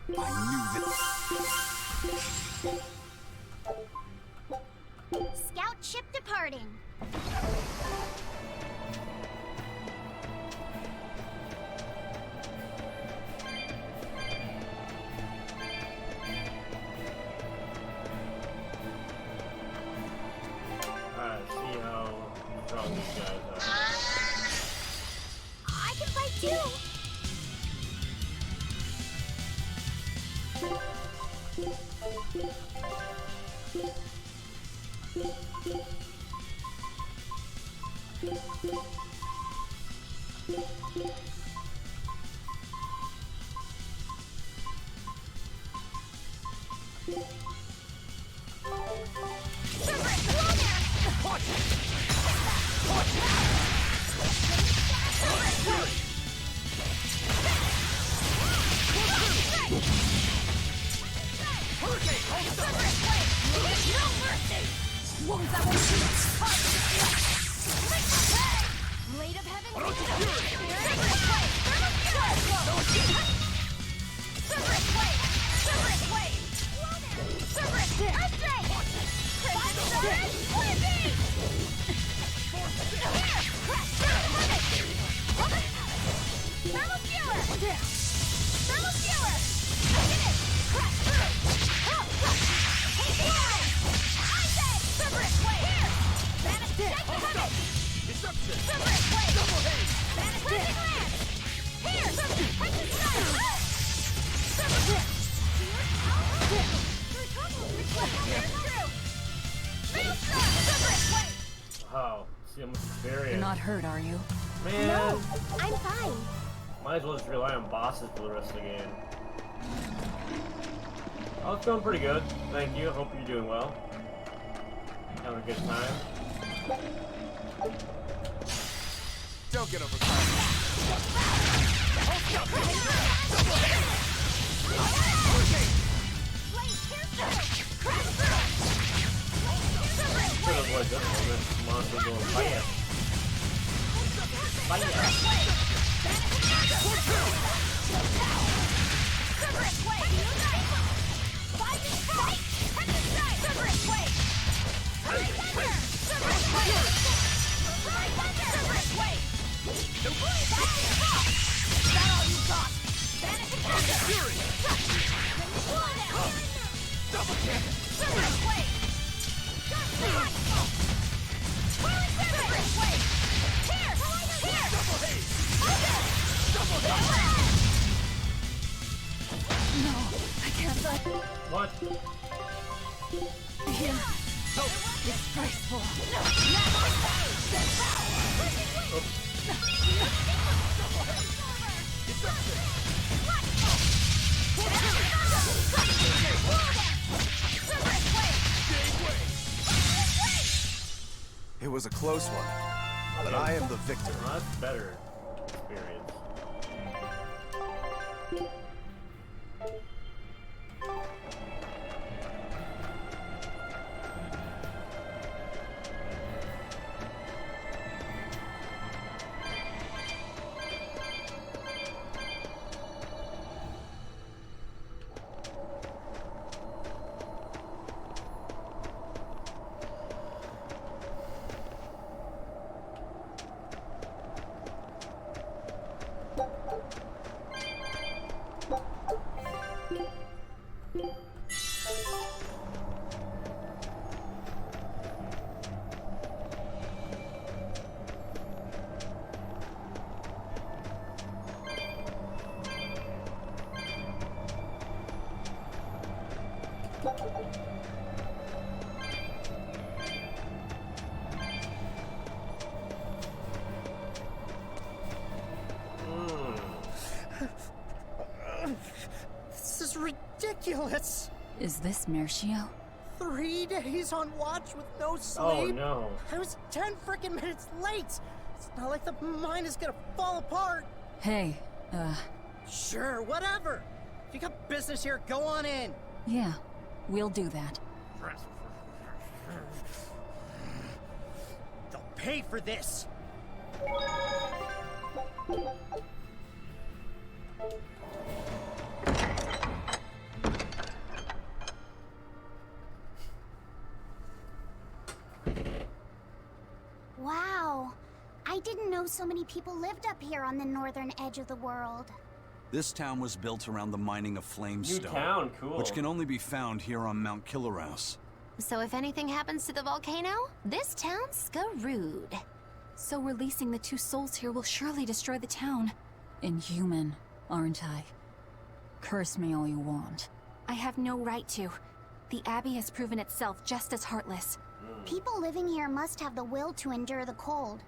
I knew that. Scout ship departing. See how strong these guys are. I can fight too. Wow, see how much Berseria. You're not hurt, are you? Man. No, I'm fine. Might as well just rely on bosses for the rest of the game. Oh, it's going pretty good. Thank you. Hope you're doing well. Having a good time. Don't get overpowered. Should have avoided this one. This monster going fire. What? Here. Disgraceful. It was a close one, but I am the victor. Well, that's better experience. This is ridiculous. Is this Mercio? 3 days on watch with no sleep. Oh no. I was 10 freaking minutes late. It's not like the mine is gonna fall apart. Hey, Sure, whatever. If you got business here, go on in. yeah, we'll do that. They'll pay for this. Wow. I didn't know so many people lived up here on the northern edge of the world. This town was built around the mining of flamestone, New town, cool. which can only be found here on Mount Killerhouse. So if anything happens to the volcano, this town's screwed. So releasing the two souls here will surely destroy the town. Inhuman, aren't I? Curse me all you want. I have no right to. The Abbey has proven itself just as heartless. People living here must have the will to endure the cold,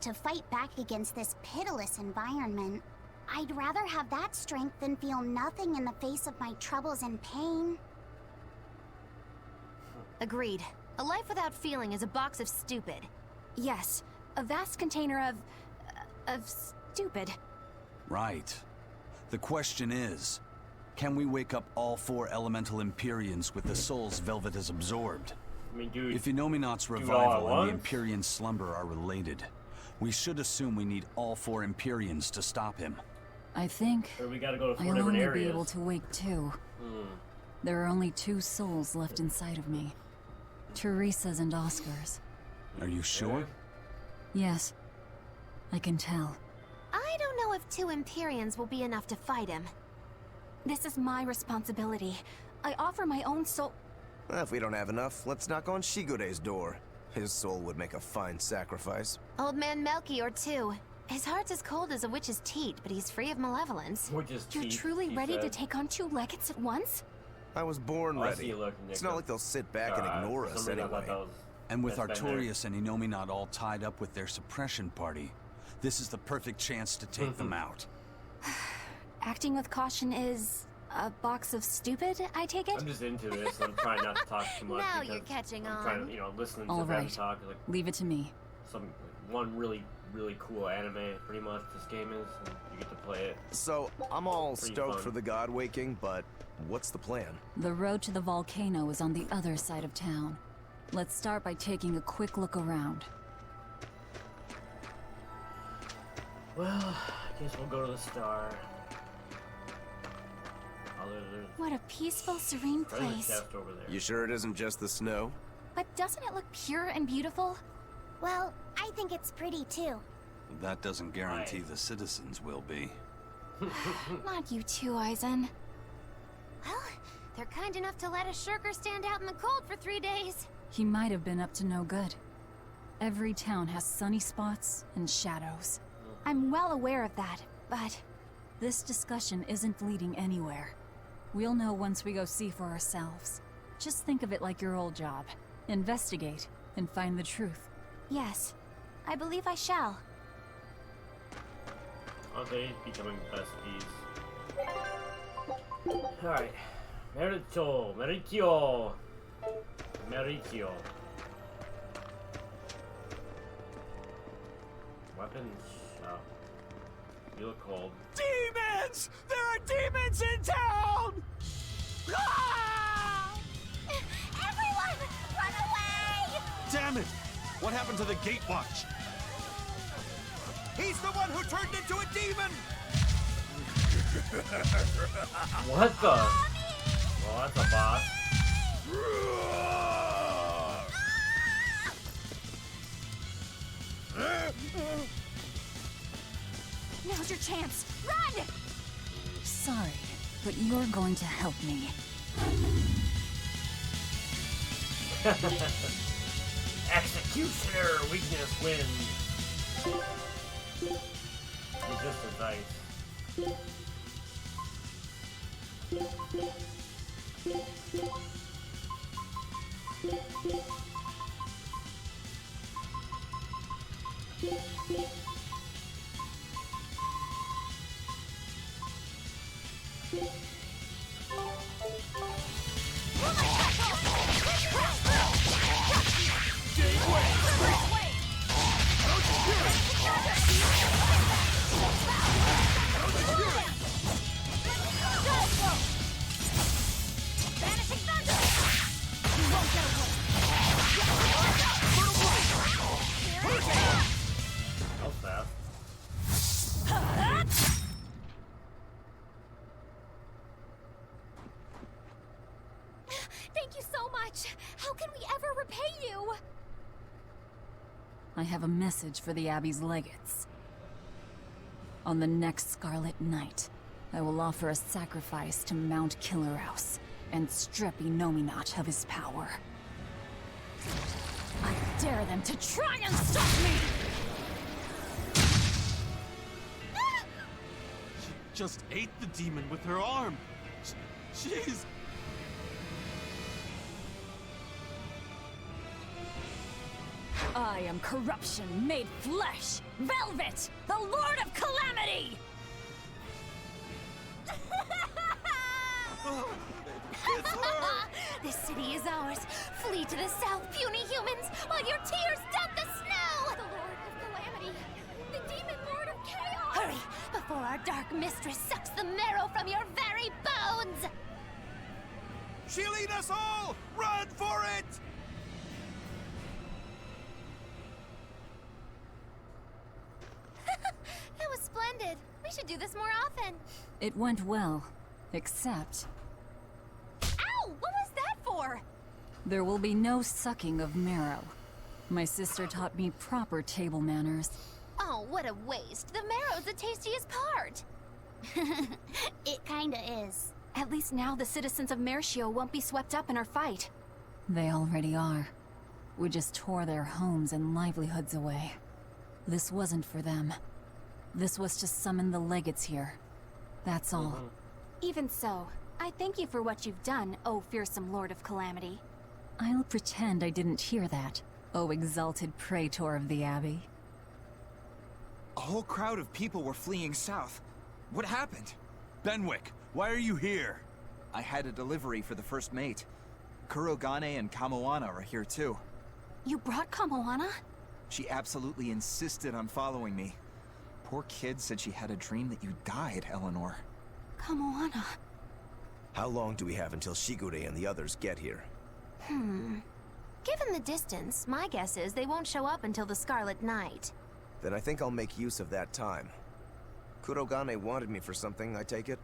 to fight back against this pitiless environment. I'd rather have that strength than feel nothing in the face of my troubles and pain. Agreed. A life without feeling is a box of stupid. Yes, a vast container of stupid. Right. The question is, can we wake up all 4 elemental Empyreans with the souls Velvet has absorbed? I mean, dude, if Inominat's all at revival and the once? Empyrean slumber are related, we should assume we need all 4 Empyreans to stop him. I think Or we gotta go to 4 I'll different only areas. be able to wake 2. There are only 2 souls left inside of me. Teresa's and Oscar's. Are you sure? Yes. I can tell. I don't know if 2 Empyreans will be enough to fight him. This is my responsibility. I offer my own soul. Well, if we don't have enough, let's knock on Shigure's door. His soul would make a fine sacrifice. Old man Melchior, too. His heart's as cold as a witch's teat, but he's free of malevolence. You're truly ready to take on 2 legates at once? I was born Oh, I ready. see you look, It's not like they'll sit back and ignore for us some reason I thought anyway. that was- And with that's been there. Artorias and Inominat all tied up with their suppression party, this is the perfect chance to take them out. Acting with caution is a box of stupid, I take it? I'm just into this. I'm trying not to talk too much. Now because you're catching I'm on. trying to, listening All to them right. talk. Like Leave it to me. one really cool anime, pretty much, this game is. And you get to play it. So, I'm all Pretty stoked fun. for the god waking, but what's the plan? The road to the volcano is on the other side of town. Let's start by taking a quick look around. Well, I guess we'll go to the star. There's What a peaceful, serene treasure place. chest over there. You sure it isn't just the snow? But doesn't it look pure and beautiful? Well, I think it's pretty too. That doesn't guarantee the citizens will be. Not you too, Eisen. Well, they're kind enough to let a shirker stand out in the cold for 3 days. He might have been up to no good. Every town has sunny spots and shadows. I'm well aware of that, but... This discussion isn't leading anywhere. We'll know once we go see for ourselves. Just think of it like your old job. Investigate and find the truth. Yes, I believe I shall. Okay, becoming besties. Alright. Mericchio. Weapons. Oh. You look cold. Demons! There are demons in town! Ah! Everyone, run away! Damn it! What happened to the Gatewatch? He's the one who turned into a demon! What the? Well, that's a boss. Now's your chance. Run! Sorry, but you're going to help me. Executioner weakness wins. Resistance ice. Vanishing thunder! much! How can we ever repay you? I have a message for the Abbey's legates. On the next Scarlet Night, I will offer a sacrifice to Mount Killerhouse and strip Innominat of his power. I dare them to try and stop me! She just ate the demon with her arm. She's... I am corruption made flesh! Velvet, the Lord of Calamity! This city is ours. Flee to the south, puny humans, while your tears dump the snow! The Lord of Calamity! The Demon Lord of Chaos! Hurry, before our dark mistress sucks the marrow from your very bones! She'll eat us all! Run for it! That was splendid. We should do this more often. It went well, except Ow! What was that for? there will be no sucking of marrow. My sister taught me proper table manners. Oh, what a waste. The marrow's the tastiest part. It kinda is. At least now the citizens of Mercio won't be swept up in our fight. They already are. We just tore their homes and livelihoods away. This wasn't for them. This was to summon the legates here. That's all. Even so, I thank you for what you've done, O fearsome Lord of Calamity. I'll pretend I didn't hear that, O exalted praetor of the Abbey. A whole crowd of people were fleeing south. What happened? Benwick, why are you here? I had a delivery for the first mate. Kurogane and Kamoana are here too. You brought Kamoana? She absolutely insisted on following me. Poor kid said she had a dream that you died, Eleanor. Kamoana. How long do we have until Shigure and the others get here? Given the distance, my guess is they won't show up until the Scarlet Night. Then I think I'll make use of that time. Kurogane wanted me for something, I take it?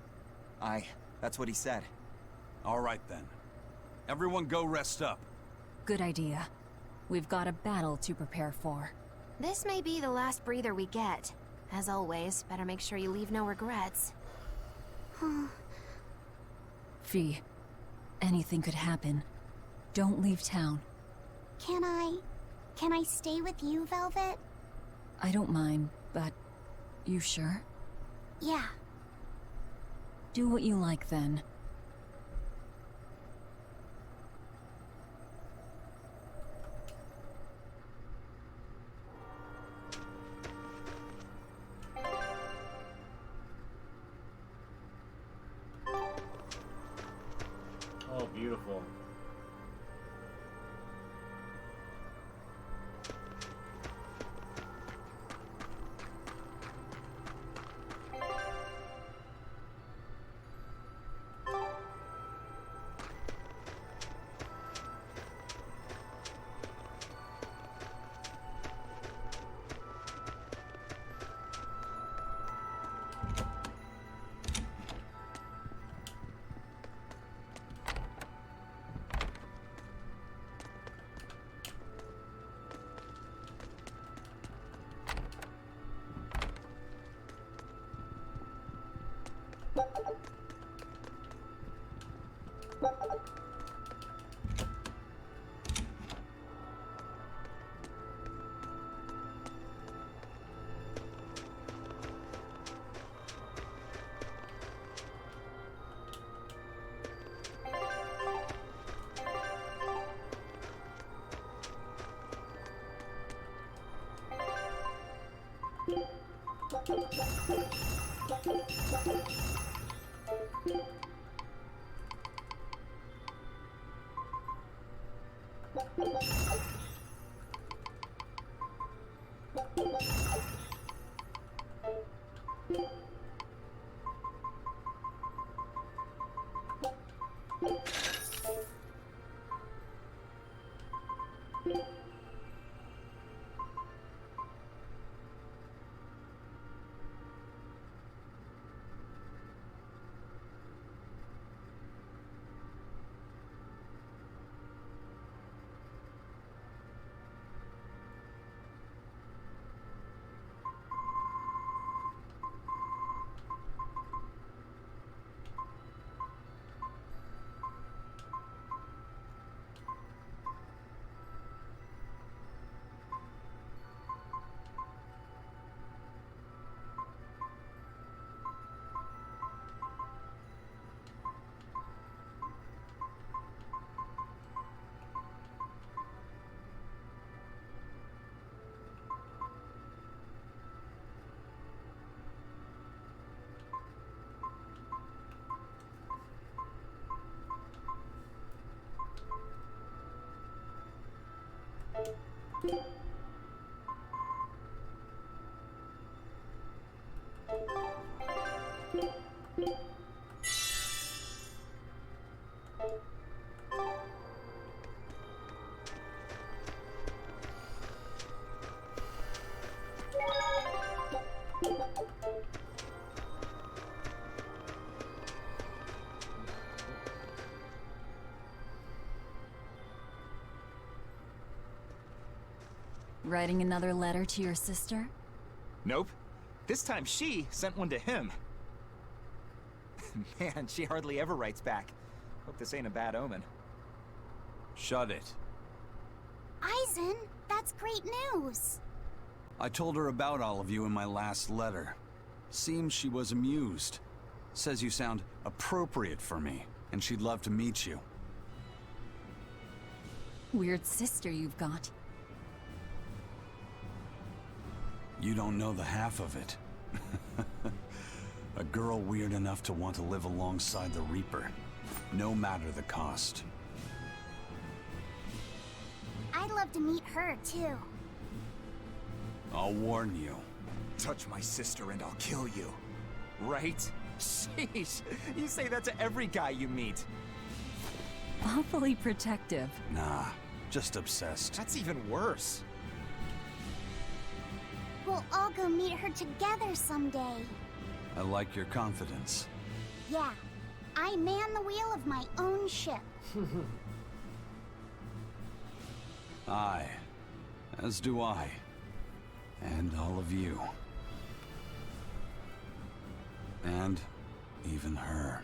Aye, that's what he said. All right then. Everyone go rest up. Good idea. We've got a battle to prepare for. This may be the last breather we get. As always, better make sure you leave no regrets. Fee, anything could happen. Don't leave town. Can I stay with you, Velvet? I don't mind, but you sure? Yeah. Do what you like then. Oh, beautiful. Writing another letter to your sister? Nope. This time she sent one to him. Man, she hardly ever writes back. Hope this ain't a bad omen. Shut it. Eisen, that's great news. I told her about all of you in my last letter. Seems she was amused. Says you sound appropriate for me, and she'd love to meet you. Weird sister you've got. You don't know the half of it. A girl weird enough to want to live alongside the Reaper, no matter the cost. I'd love to meet her, too. I'll warn you. Touch my sister and I'll kill you. Right? Sheesh, you say that to every guy you meet. Awfully protective. Nah, just obsessed. That's even worse. We'll all go meet her together someday. I like your confidence. Yeah, I man the wheel of my own ship. Aye, as do I. And all of you. And even her.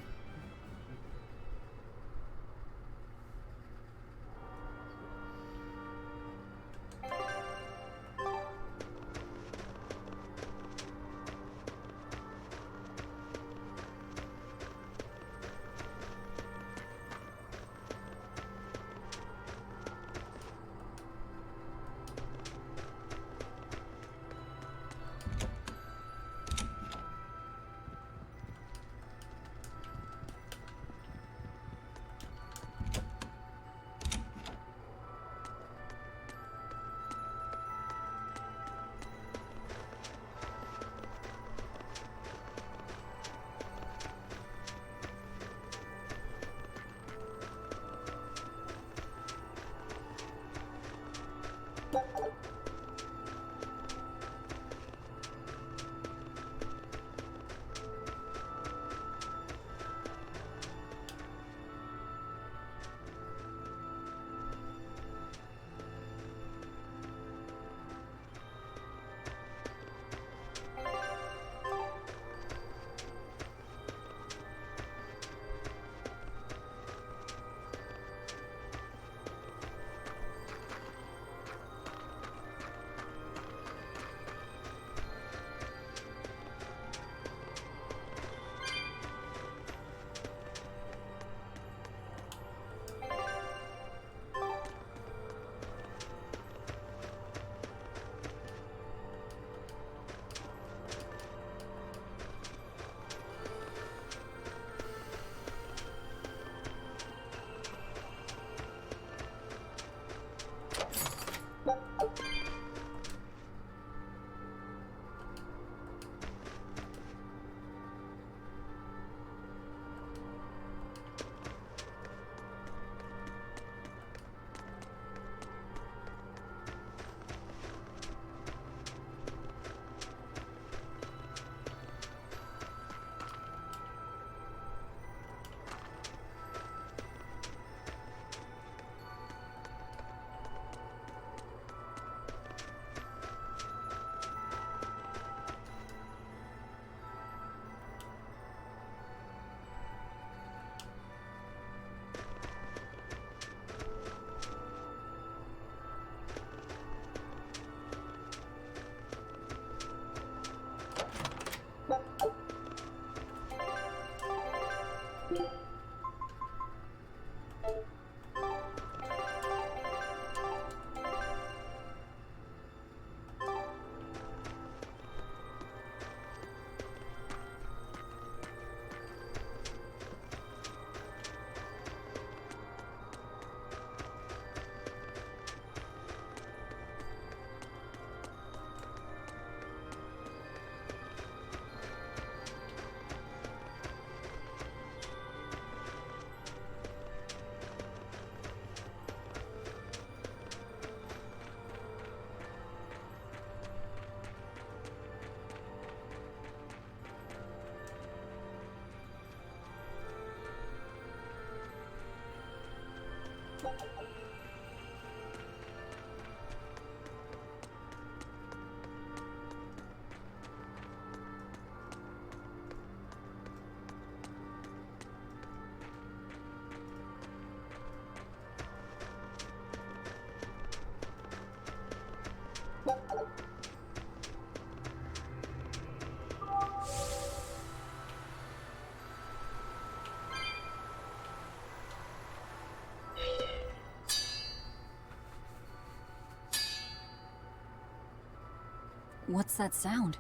What's that sound?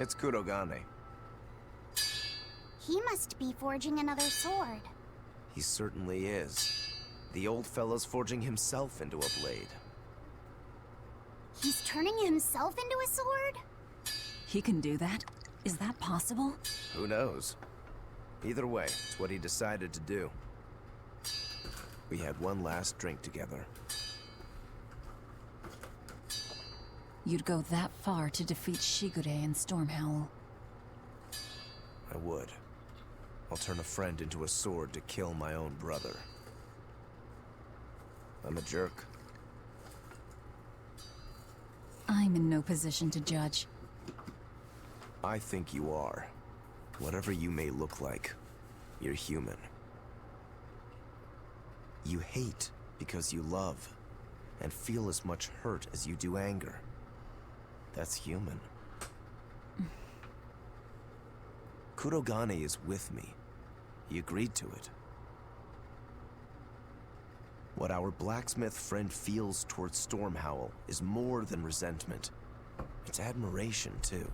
It's Kurogane. He must be forging another sword. He certainly is. The old fella's forging himself into a blade. He's turning himself into a sword? He can do that? Is that possible? Who knows? Either way, it's what he decided to do. We had one last drink together. You'd go that far to defeat Shigure and Stormhowl. I would. I'll turn a friend into a sword to kill my own brother. I'm a jerk. I'm in no position to judge. I think you are. Whatever you may look like, you're human. You hate because you love, and feel as much hurt as you do anger. That's human. Kurogane is with me. He agreed to it. What our blacksmith friend feels towards Stormhowl is more than resentment. It's admiration, too.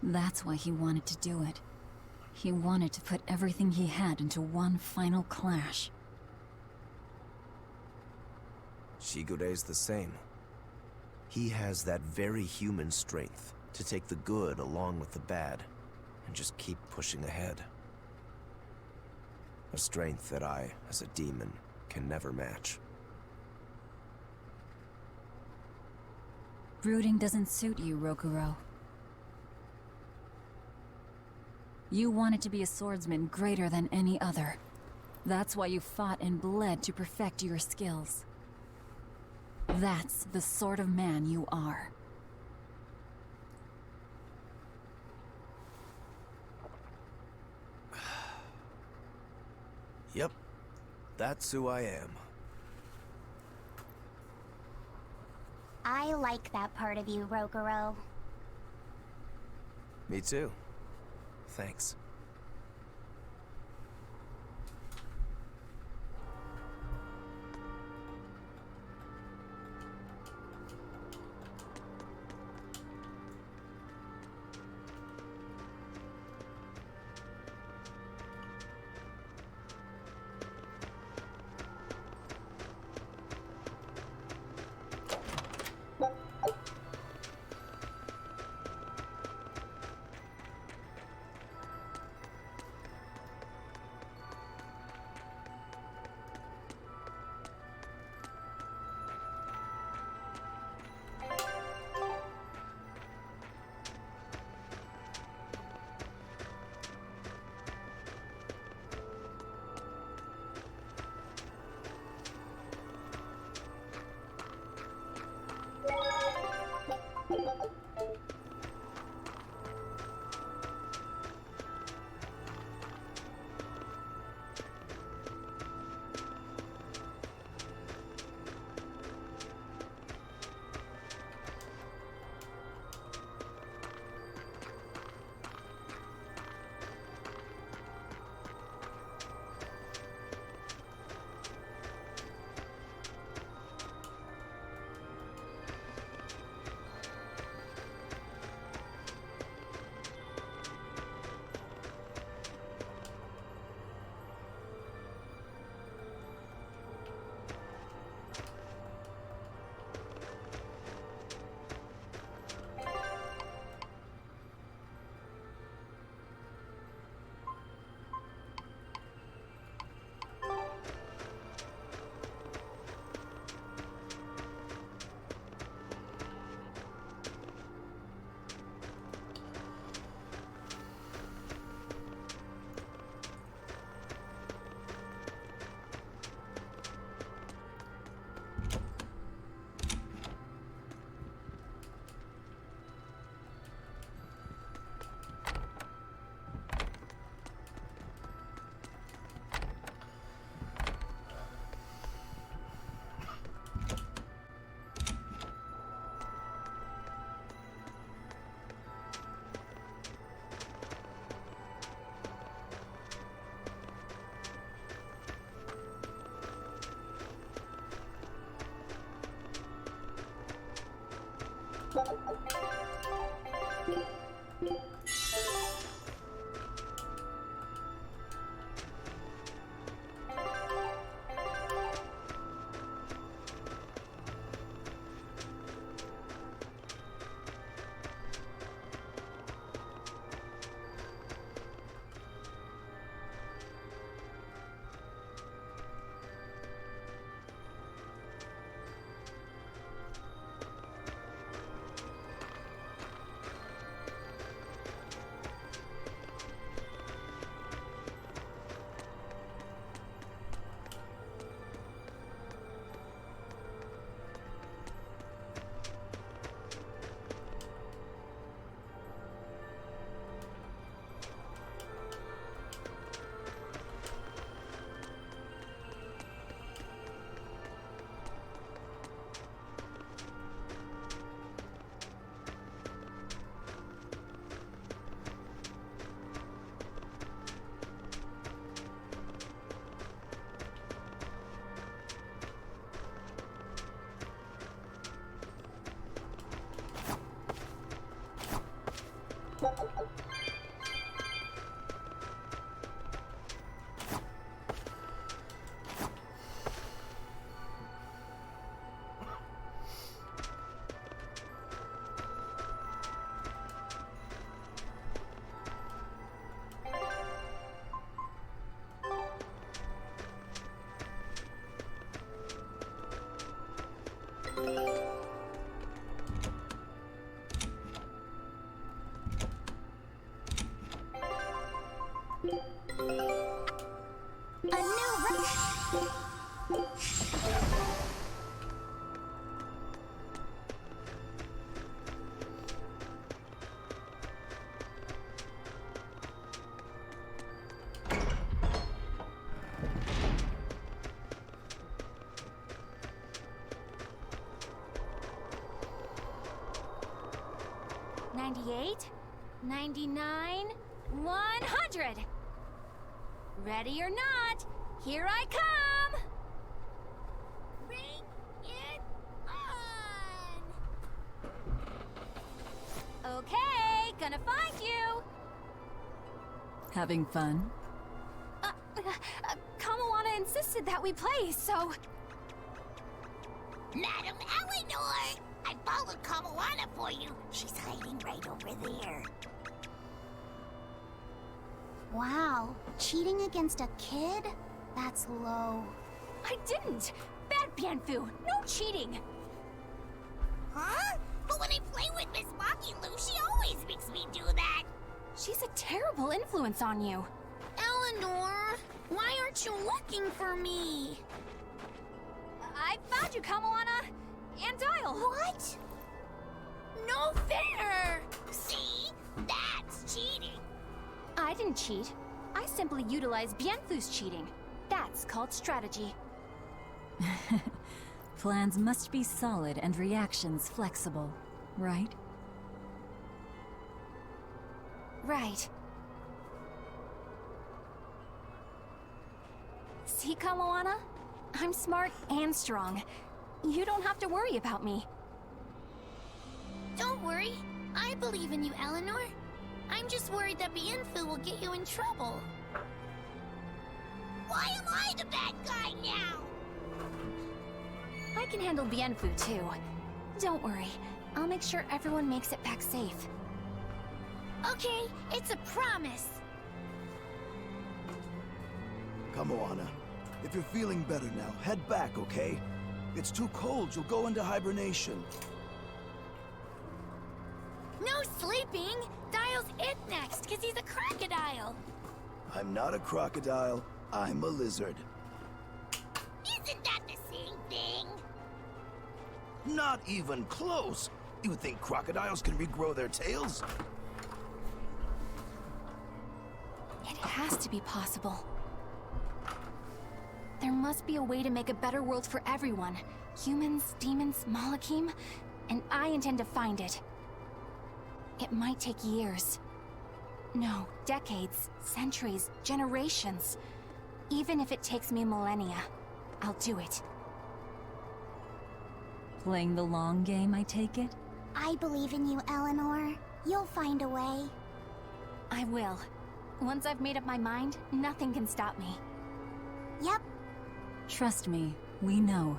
That's why he wanted to do it. He wanted to put everything he had into one final clash. Shigure's the same. He has that very human strength to take the good along with the bad and just keep pushing ahead. A strength that I, as a demon, can never match. Brooding doesn't suit you, Rokuro. You wanted to be a swordsman greater than any other. That's why you fought and bled to perfect your skills. That's the sort of man you are. Yep, that's who I am. I like that part of you, Rokuro. Me too. Thanks. $98, $99, $100. Ready or not, here I come! Bring it on! Okay, gonna find you! Having fun? Kamawana insisted that we play, so... Madam Eleanor! I followed Kamawana for you. She's hiding right over there. Wow, cheating against a kid? That's low. I didn't! Bad Bienfu! No cheating! Huh? But when I play with Miss Makilu, she always makes me do that. She's a terrible influence on you. Eleanor, why aren't you looking for me? I found you, Kamawana! And Dial! What? No fair! See? That's cheating. I didn't cheat. I simply utilized Bienfu's cheating. That's called strategy. Plans must be solid and reactions flexible, right? Right. See, Kamawana? I'm smart and strong. You don't have to worry about me. Don't worry. I believe in you, Eleanor. I'm just worried that Bienfu will get you in trouble. Why am I the bad guy now? I can handle Bienfu, too. Don't worry. I'll make sure everyone makes it back safe. Okay, it's a promise. Kamawana, if you're feeling better now, head back, okay? It's too cold, you'll go into hibernation. No sleeping! Dial's it next, because he's a crocodile. I'm not a crocodile, I'm a lizard. Isn't that the same thing? Not even close! You think crocodiles can regrow their tails? It has to be possible. There must be a way to make a better world for everyone. Humans, demons, Malakim, and I intend to find it. It might take years. No, decades, centuries, generations. Even if it takes me millennia, I'll do it. Playing the long game, I take it? I believe in you, Eleanor. You'll find a way. I will. Once I've made up my mind, nothing can stop me. Yep. Trust me, we know.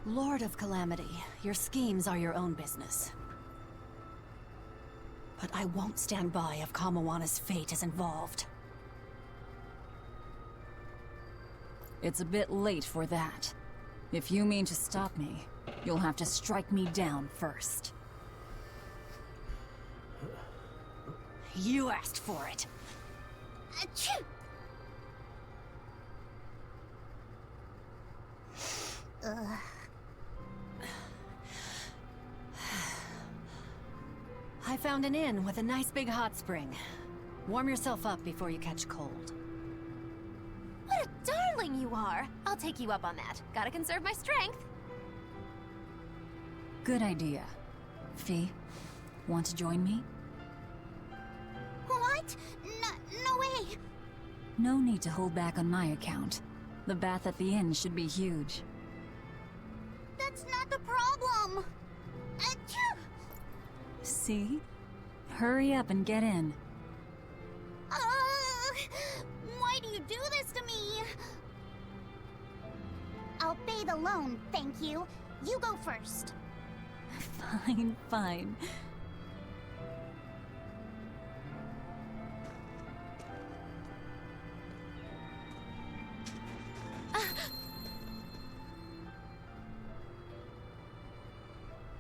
Lord of Calamity, your schemes are your own business. But I won't stand by if Kamawana's fate is involved. It's a bit late for that. If you mean to stop me, you'll have to strike me down first. You asked for it. Achoo! I found an inn with a nice big hot spring. Warm yourself up before you catch cold. What a darling you are! I'll take you up on that. Gotta conserve my strength. Good idea. Fee, want to join me? What? No way! No need to hold back on my account. The bath at the inn should be huge. That's not the problem! Achoo! See? Hurry up and get in. Why do you do this to me? I'll bathe alone, thank you. You go first. Fine, fine.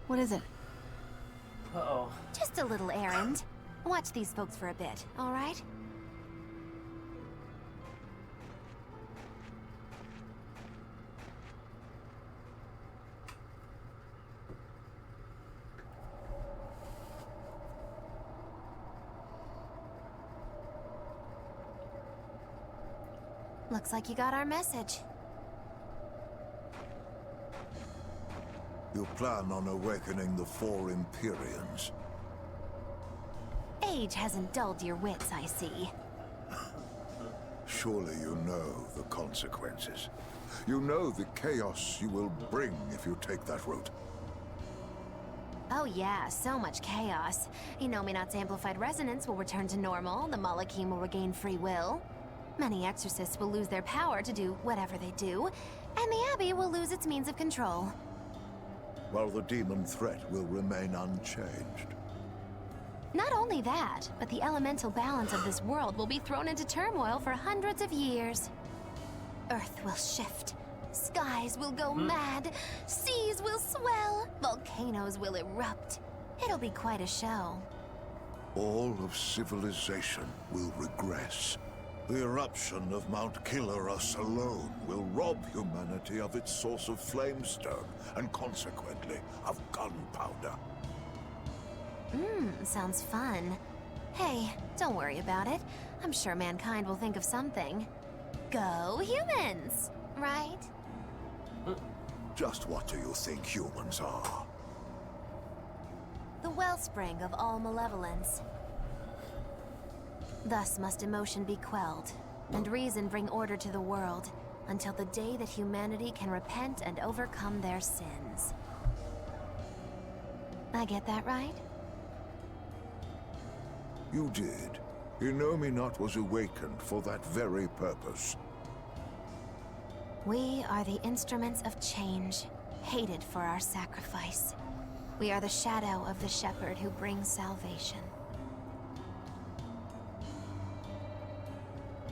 What is it? Uh-oh. Just a little errand. Watch these folks for a bit, all right? Looks like you got our message. You plan on awakening the four Empyreans? Age hasn't dulled your wits, I see. Surely you know the consequences. You know the chaos you will bring if you take that route. Oh yeah, so much chaos. Inominat's amplified resonance will return to normal, the Malachim will regain free will. Many exorcists will lose their power to do whatever they do, and the Abbey will lose its means of control. While the demon threat will remain unchanged. Not only that, but the elemental balance of this world will be thrown into turmoil for hundreds of years. Earth will shift. Skies will go mad. Seas will swell. Volcanoes will erupt. It'll be quite a show. All of civilization will regress. The eruption of Mount Killerus alone will rob humanity of its source of flamestone, and consequently, of gunpowder. Sounds fun. Hey, don't worry about it. I'm sure mankind will think of something. Go humans, right? Just what do you think humans are? The wellspring of all malevolence. Thus must emotion be quelled, and reason bring order to the world, until the day that humanity can repent and overcome their sins. I get that right? You did. Inominat was awakened for that very purpose. We are the instruments of change, hated for our sacrifice. We are the shadow of the shepherd who brings salvation.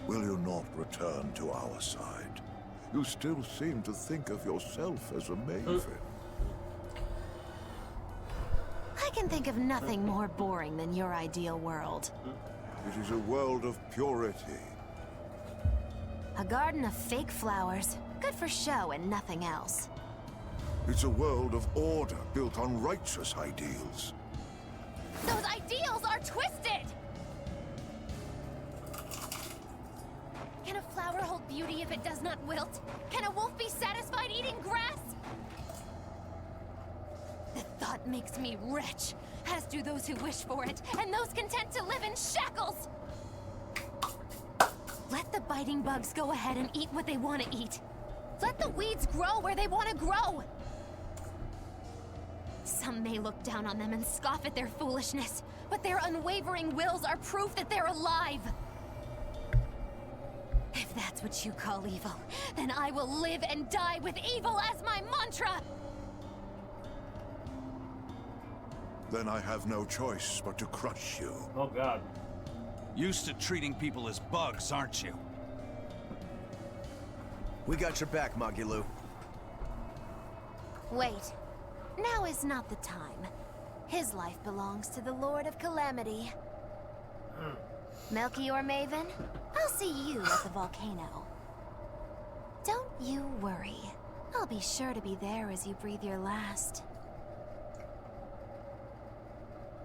Will you not return to our side? You still seem to think of yourself as a maven. I can think of nothing more boring than your ideal world. It is a world of purity. A garden of fake flowers, good for show and nothing else. It's a world of order built on righteous ideals. Those ideals are twisted! Can a flower hold beauty if it does not wilt? Can a wolf be satisfied eating grass? The thought makes me rich, as do those who wish for it, and those content to live in shackles! Let the biting bugs go ahead and eat what they want to eat. Let the weeds grow where they want to grow! Some may look down on them and scoff at their foolishness, but their unwavering wills are proof that they're alive! If that's what you call evil, then I will live and die with evil as my mantra! Then I have no choice but to crush you. Oh god. Used to treating people as bugs, aren't you? We got your back, Magilu. Wait. Now is not the time. His life belongs to the Lord of Calamity. Melchior Maven, I'll see you at the volcano. Don't you worry. I'll be sure to be there as you breathe your last.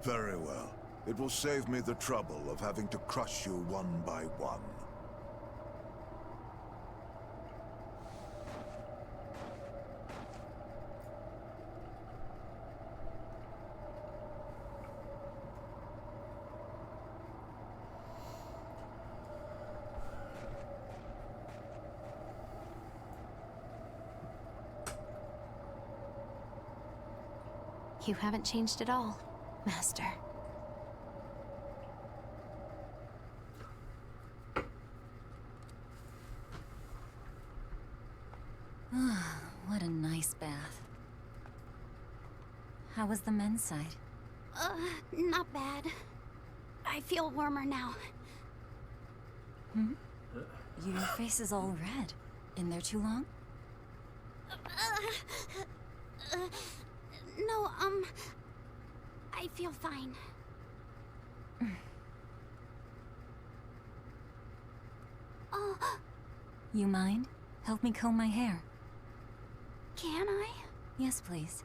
Very well. It will save me the trouble of having to crush you one by one. You haven't changed at all, Master. What a nice bath. How was the men's side? Not bad. I feel warmer now. Hmm? Your face is all red. In there too long? No, I feel fine. Oh, You mind? Help me comb my hair. can I? Yes, please.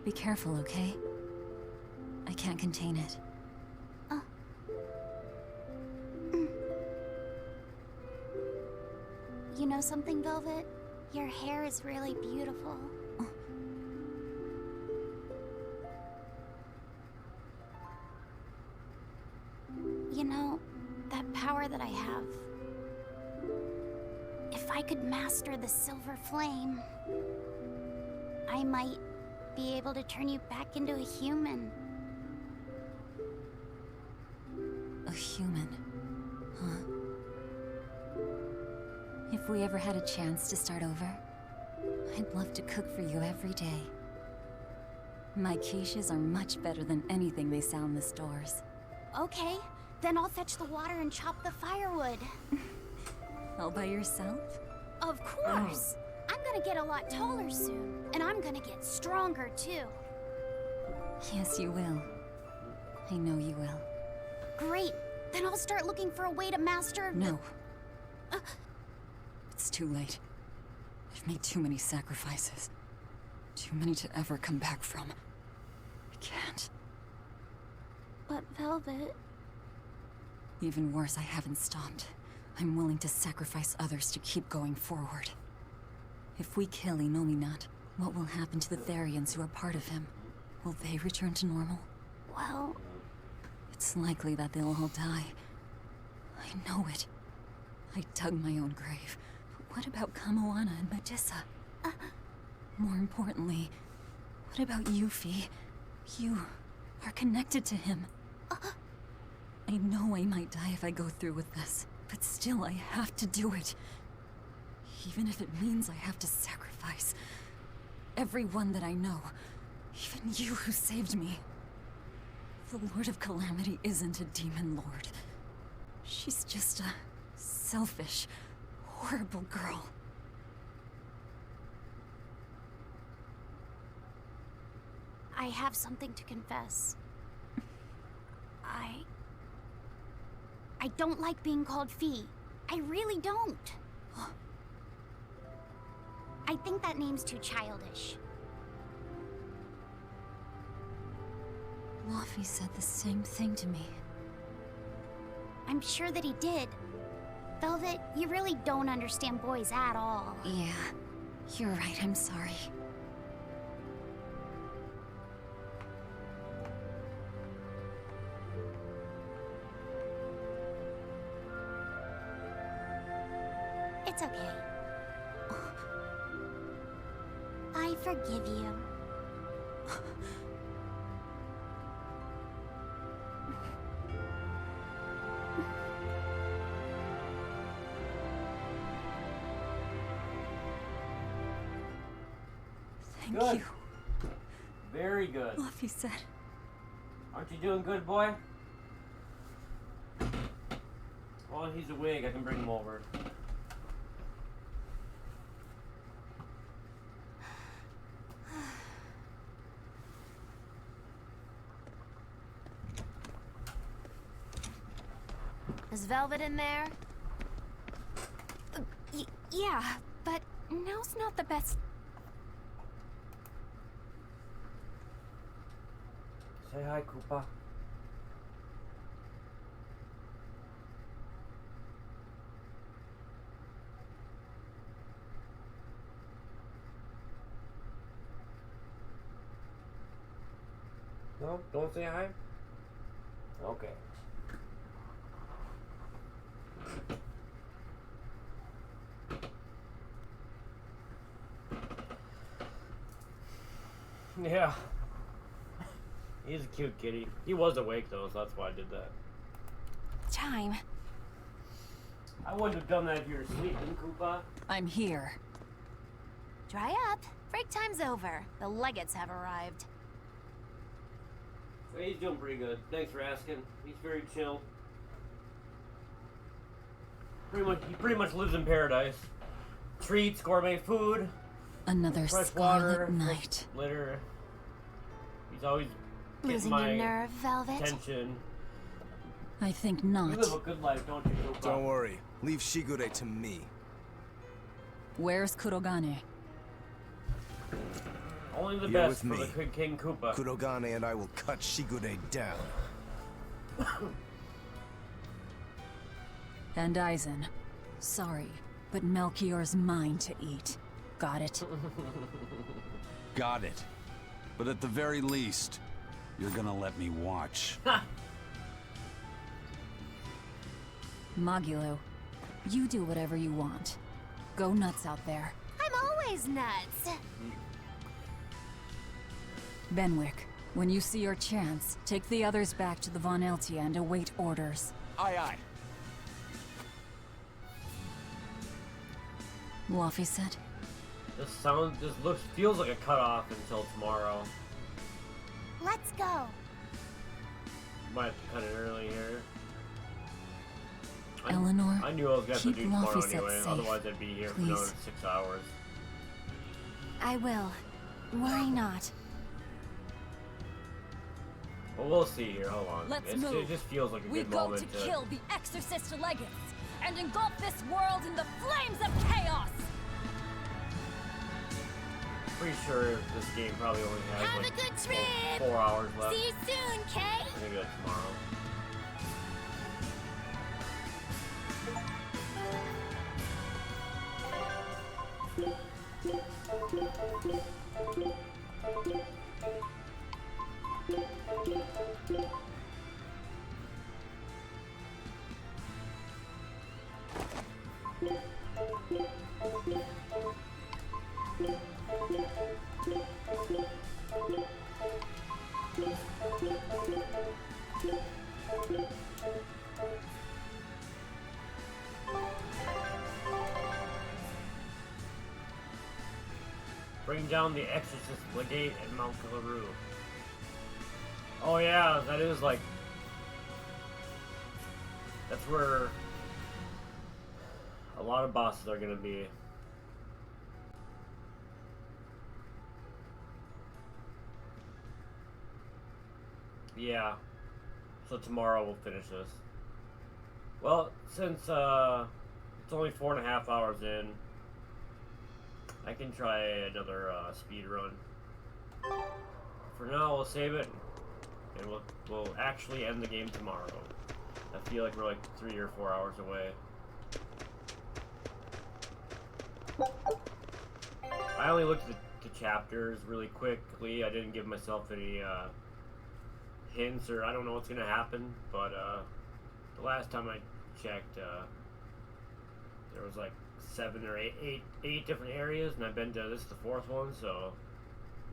Be careful, okay? I can't contain it. You know something, Velvet? Your hair is really beautiful. You know, that power that I have... If I could master the Silver Flame, I might be able to turn you back into a human. A human, huh? If we ever had a chance to start over, I'd love to cook for you every day. My quiches are much better than anything they sell in the stores. Okay, then I'll fetch the water and chop the firewood. All by yourself? Of course! I'm gonna get a lot taller soon, and I'm gonna get stronger too. Yes, you will. I know you will. Great! Then I'll start looking for a way to master... No. It's too late. I've made too many sacrifices. Too many to ever come back from. I can't. But Velvet... Even worse, I haven't stopped. I'm willing to sacrifice others to keep going forward. If we kill Innominat, what will happen to the Therians who are part of him? Will they return to normal? Well... It's likely that they'll all die. I know it. I dug my own grave. But what about Kamoana and Medusa? More importantly, what about Yuffie? You, are connected to him. I know I might die if I go through with this, but still I have to do it. Even if it means I have to sacrifice everyone that I know, even you who saved me. The Lord of Calamity isn't a demon lord. She's just a selfish, horrible girl. I have something to confess. I don't like being called Fee. I really don't. I think that name's too childish. Laufey said the same thing to me. I'm sure that he did. Velvet, you really don't understand boys at all. Yeah, you're right, I'm sorry. It's okay. I forgive you. Thank Good. you. Very good. Laufey said. Aren't you doing good, boy? Well, he's awake. I can bring him over. Is Velvet in there? Yeah, but now's not the best. Say hi, Koopa. No? Don't say hi? Okay. Yeah. He's a cute kitty. He was awake though, so that's why I did that. Time. I wouldn't have done that if you were sleeping, Koopa. I'm here. Dry up. Break time's over. The Legates have arrived. So he's doing pretty good. Thanks for asking. He's very chill. He pretty much lives in paradise. Treats, gourmet food, Another fresh scarlet water, night. litter. He's always getting Losing my your nerve, Velvet? attention. I think You not. live a good life, don't you, Koopa? Don't worry. Leave Shigure to me. Where's Kurogane? Only the You're best with for me. the King Koopa. Kurogane and I will cut Shigure down. And Aizen. Sorry, but Melchior's mine to eat. Got it? Got it. But at the very least, you're gonna let me watch. Magilo, you do whatever you want. Go nuts out there. I'm always nuts. Benwick, when you see your chance, take the others back to the Von Eltia and await orders. Aye, aye. Laufey said. This feels like a cutoff until tomorrow. Let's go. Might have to cut it early here. Eleanor, I knew I was gonna have to keep do tomorrow Laufey set anyway, safe, otherwise I'd be here for another please. 6 hours. I will. Worry not. Well, we'll see here. Hold on. Let's It move. just feels like a We good go moment to kill the Exorcist Legates and engulf this world in the flames of chaos! Pretty sure this game probably only has Have like a good trip. 4 hours left. See you soon, Kay. Maybe that's tomorrow. Bring down the Exorcist Legate at Mount Kilaroo. Oh yeah, that is like... That's where a lot of bosses are gonna be. Yeah. So tomorrow we'll finish this. Well, since it's only 4.5 hours in, I can try another speed run. For now, we'll save it, and we'll actually end the game tomorrow. I feel like we're like 3 or 4 hours away. I only looked at the chapters really quickly. I didn't give myself any hints, or I don't know what's gonna happen. But the last time I checked, there was like 7 or 8 different areas, and I've been to, this is the 4th one, so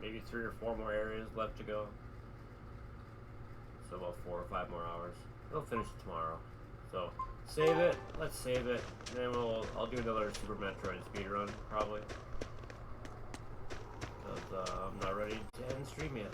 maybe 3 or 4 more areas left to go. So about 4 or 5 more hours. We'll finish it tomorrow. So save it. Let's save it, and then I'll do another Super Metroid speedrun probably, because I'm not ready to end stream yet.